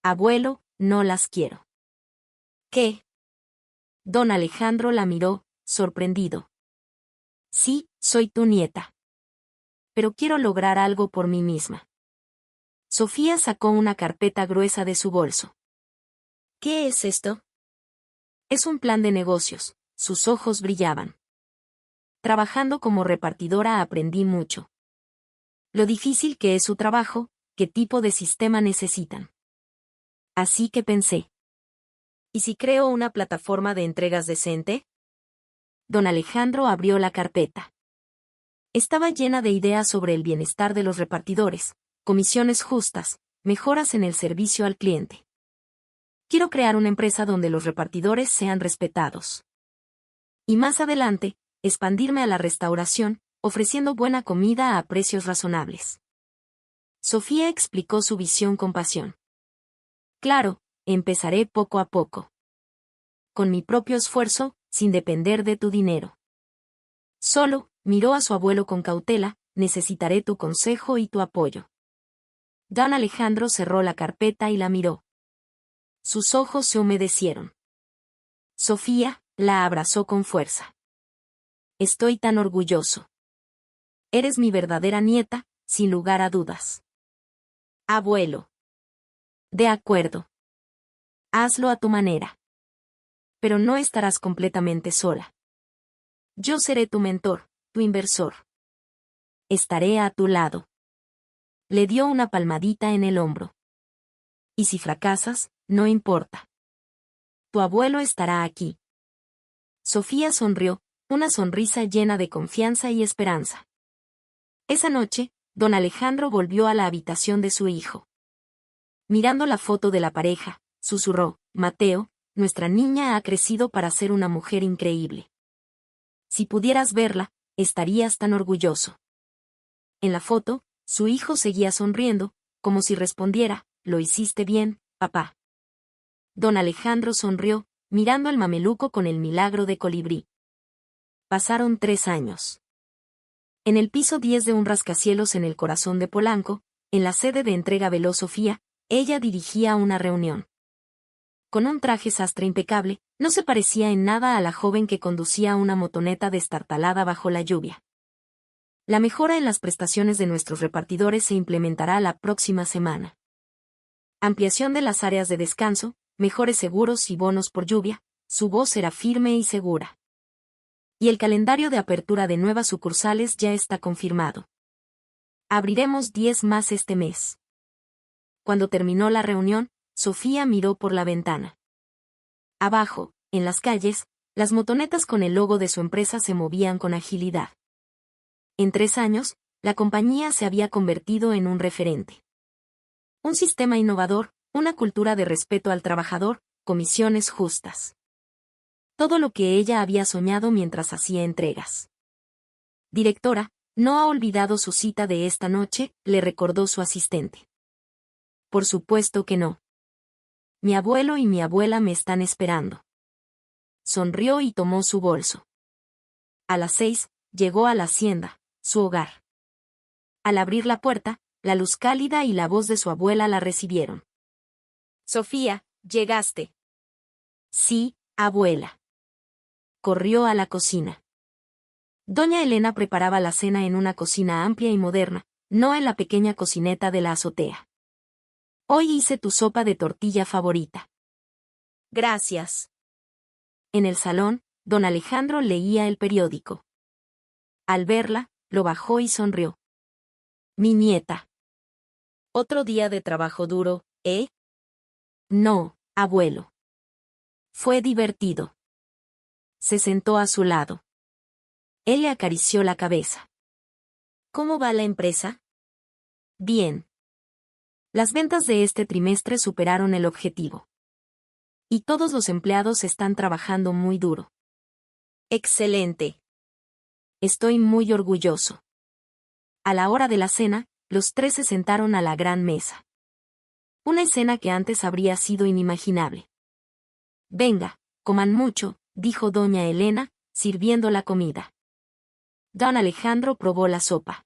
Abuelo, no las quiero. ¿Qué? Don Alejandro la miró, sorprendido. Sí, soy tu nieta. Pero quiero lograr algo por mí misma. Sofía sacó una carpeta gruesa de su bolso. ¿Qué es esto? Es un plan de negocios, sus ojos brillaban. Trabajando como repartidora aprendí mucho. Lo difícil que es su trabajo, qué tipo de sistema necesitan. Así que pensé. ¿Y si creo una plataforma de entregas decente? Don Alejandro abrió la carpeta. Estaba llena de ideas sobre el bienestar de los repartidores, comisiones justas, mejoras en el servicio al cliente. Quiero crear una empresa donde los repartidores sean respetados. Y más adelante, expandirme a la restauración, ofreciendo buena comida a precios razonables. Sofía explicó su visión con pasión. Claro, empezaré poco a poco. Con mi propio esfuerzo, sin depender de tu dinero. Solo, miró a su abuelo con cautela, necesitaré tu consejo y tu apoyo. Don Alejandro cerró la carpeta y la miró. Sus ojos se humedecieron. Sofía la abrazó con fuerza. Estoy tan orgulloso. Eres mi verdadera nieta, sin lugar a dudas. Abuelo. De acuerdo. Hazlo a tu manera. Pero no estarás completamente sola. Yo seré tu mentor, tu inversor. Estaré a tu lado. Le dio una palmadita en el hombro. Y si fracasas, no importa. Tu abuelo estará aquí. Sofía sonrió, una sonrisa llena de confianza y esperanza. Esa noche, don Alejandro volvió a la habitación de su hijo. Mirando la foto de la pareja, susurró: Mateo, nuestra niña ha crecido para ser una mujer increíble. Si pudieras verla, estarías tan orgulloso. En la foto, su hijo seguía sonriendo, como si respondiera: lo hiciste bien, papá. Don Alejandro sonrió, mirando al mameluco con el milagro de colibrí. Pasaron 3 años. En el piso 10 de un rascacielos en el corazón de Polanco, en la sede de entrega Veloz Sofía, ella dirigía una reunión. Con un traje sastre impecable, no se parecía en nada a la joven que conducía una motoneta destartalada bajo la lluvia. La mejora en las prestaciones de nuestros repartidores se implementará la próxima semana. Ampliación de las áreas de descanso, mejores seguros y bonos por lluvia, su voz será firme y segura. Y el calendario de apertura de nuevas sucursales ya está confirmado. Abriremos 10 más este mes. Cuando terminó la reunión, Sofía miró por la ventana. Abajo, en las calles, las motonetas con el logo de su empresa se movían con agilidad. En 3 años, la compañía se había convertido en un referente. Un sistema innovador, una cultura de respeto al trabajador, comisiones justas. Todo lo que ella había soñado mientras hacía entregas. Directora, ¿no ha olvidado su cita de esta noche?, le recordó su asistente. Por supuesto que no. Mi abuelo y mi abuela me están esperando. Sonrió y tomó su bolso. A las 6, llegó a la hacienda, su hogar. Al abrir la puerta, la luz cálida y la voz de su abuela la recibieron. Sofía, ¿llegaste? Sí, abuela. Corrió a la cocina. Doña Elena preparaba la cena en una cocina amplia y moderna, no en la pequeña cocineta de la azotea. Hoy hice tu sopa de tortilla favorita. Gracias. En el salón, don Alejandro leía el periódico. Al verla, lo bajó y sonrió. Mi nieta. Otro día de trabajo duro, ¿eh? No, abuelo. Fue divertido. Se sentó a su lado. Él le acarició la cabeza. ¿Cómo va la empresa? Bien. Las ventas de este trimestre superaron el objetivo. Y todos los empleados están trabajando muy duro. Excelente. Estoy muy orgulloso. A la hora de la cena, los 3 se sentaron a la gran mesa. Una escena que antes habría sido inimaginable. Venga, coman mucho, dijo doña Elena, sirviendo la comida. Don Alejandro probó la sopa.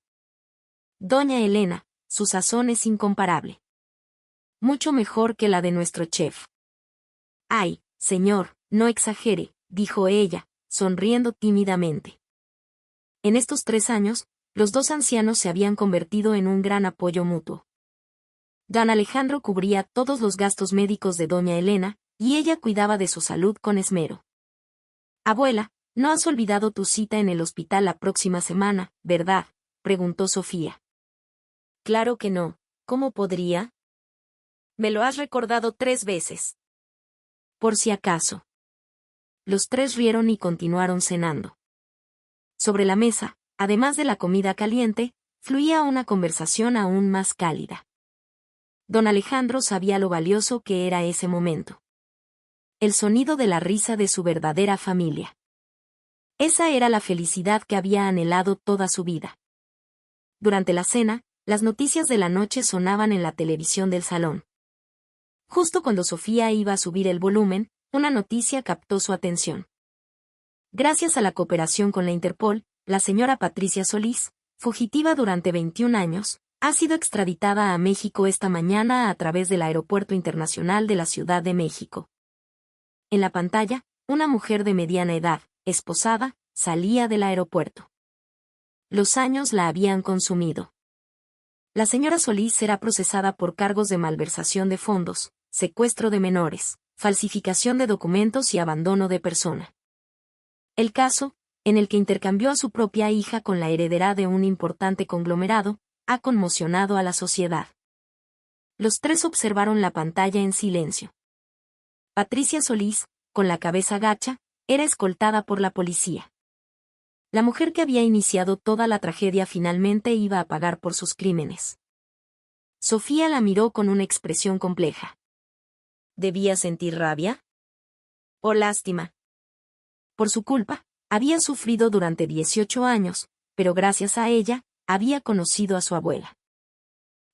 Doña Elena, su sazón es incomparable. Mucho mejor que la de nuestro chef. Ay, señor, no exagere, dijo ella, sonriendo tímidamente. En estos 3 años, los 2 ancianos se habían convertido en un gran apoyo mutuo. Don Alejandro cubría todos los gastos médicos de doña Elena, y ella cuidaba de su salud con esmero. Abuela, no has olvidado tu cita en el hospital la próxima semana, ¿verdad?, preguntó Sofía. Claro que no, ¿cómo podría? Me lo has recordado 3 veces. Por si acaso. Los 3 rieron y continuaron cenando. Sobre la mesa, además de la comida caliente, fluía una conversación aún más cálida. Don Alejandro sabía lo valioso que era ese momento. El sonido de la risa de su verdadera familia. Esa era la felicidad que había anhelado toda su vida. Durante la cena, las noticias de la noche sonaban en la televisión del salón. Justo cuando Sofía iba a subir el volumen, una noticia captó su atención. Gracias a la cooperación con la Interpol, la señora Patricia Solís, fugitiva durante 21 años, ha sido extraditada a México esta mañana a través del Aeropuerto Internacional de la Ciudad de México. En la pantalla, una mujer de mediana edad, esposada, salía del aeropuerto. Los años la habían consumido. La señora Solís será procesada por cargos de malversación de fondos, secuestro de menores, falsificación de documentos y abandono de persona. El caso, en el que intercambió a su propia hija con la heredera de un importante conglomerado, ha conmocionado a la sociedad. Los tres observaron la pantalla en silencio. Patricia Solís, con la cabeza gacha, era escoltada por la policía. La mujer que había iniciado toda la tragedia finalmente iba a pagar por sus crímenes. Sofía la miró con una expresión compleja. ¿Debía sentir rabia? ¿O lástima? Por su culpa, había sufrido durante 18 años, pero gracias a ella, había conocido a su abuela.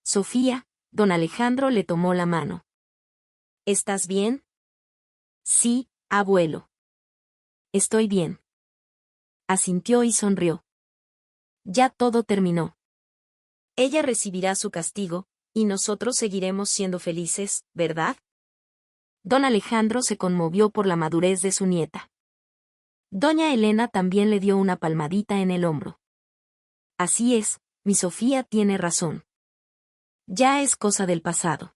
Sofía, don Alejandro le tomó la mano. ¿Estás bien? Sí, abuelo. Estoy bien. Asintió y sonrió. Ya todo terminó. Ella recibirá su castigo, y nosotros seguiremos siendo felices, ¿verdad? Don Alejandro se conmovió por la madurez de su nieta. Doña Elena también le dio una palmadita en el hombro. Así es, mi Sofía tiene razón. Ya es cosa del pasado.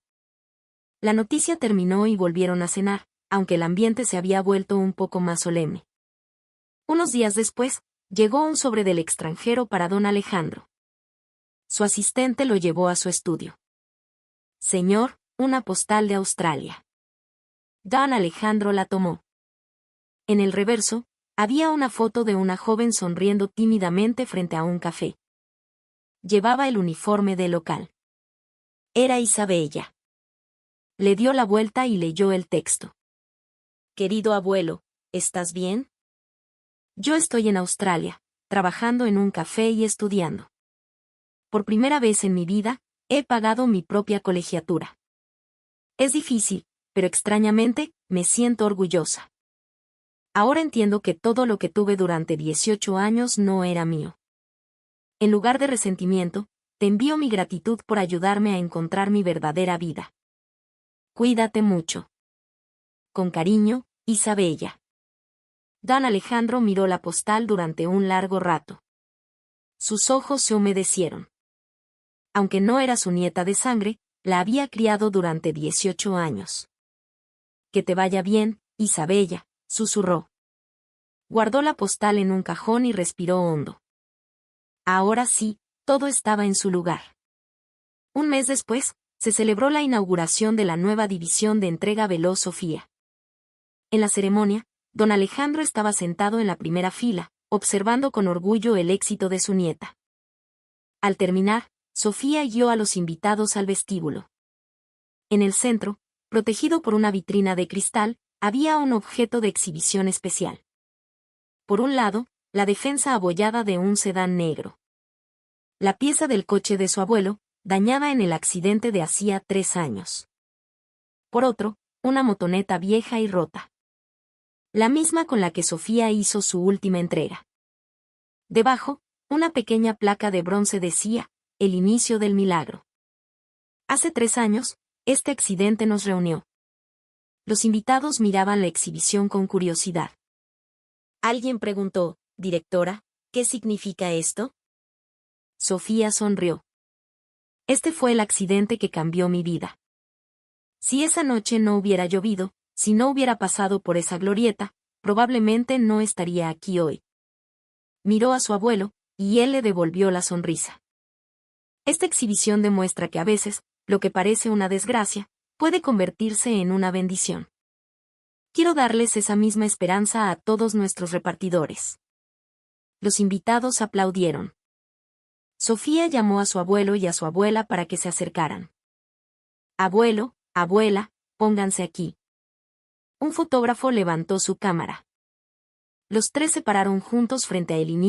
La noticia terminó y volvieron a cenar, aunque el ambiente se había vuelto un poco más solemne. Unos días después, llegó un sobre del extranjero para don Alejandro. Su asistente lo llevó a su estudio. Señor, una postal de Australia. Don Alejandro la tomó. En el reverso, había una foto de una joven sonriendo tímidamente frente a un café. Llevaba el uniforme del local. Era Isabella. Le dio la vuelta y leyó el texto. Querido abuelo, ¿estás bien? Yo estoy en Australia, trabajando en un café y estudiando. Por primera vez en mi vida, he pagado mi propia colegiatura. Es difícil, pero extrañamente, me siento orgullosa. Ahora entiendo que todo lo que tuve durante 18 años no era mío. En lugar de resentimiento, te envío mi gratitud por ayudarme a encontrar mi verdadera vida. Cuídate mucho. Con cariño, Isabella. Don Alejandro miró la postal durante un largo rato. Sus ojos se humedecieron. Aunque no era su nieta de sangre, la había criado durante 18 años. Que te vaya bien, Isabella, susurró. Guardó la postal en un cajón y respiró hondo. Ahora sí, todo estaba en su lugar. Un mes después, se celebró la inauguración de la nueva división de entrega veloz Sofía. En la ceremonia, don Alejandro estaba sentado en la primera fila, observando con orgullo el éxito de su nieta. Al terminar, Sofía guió a los invitados al vestíbulo. En el centro, protegido por una vitrina de cristal, había un objeto de exhibición especial. Por un lado, la defensa abollada de un sedán negro. La pieza del coche de su abuelo, dañada en el accidente de hacía 3 años. Por otro, una motoneta vieja y rota. La misma con la que Sofía hizo su última entrega. Debajo, una pequeña placa de bronce decía, el inicio del milagro. Hace 3 años, este accidente nos reunió. Los invitados miraban la exhibición con curiosidad. Alguien preguntó, directora, ¿qué significa esto? Sofía sonrió. Este fue el accidente que cambió mi vida. Si esa noche no hubiera llovido, si no hubiera pasado por esa glorieta, probablemente no estaría aquí hoy. Miró a su abuelo, y él le devolvió la sonrisa. Esta exhibición demuestra que a veces, lo que parece una desgracia, puede convertirse en una bendición. Quiero darles esa misma esperanza a todos nuestros repartidores. Los invitados aplaudieron. Sofía llamó a su abuelo y a su abuela para que se acercaran. Abuelo, abuela, pónganse aquí. Un fotógrafo levantó su cámara. Los tres se pararon juntos frente a el inicio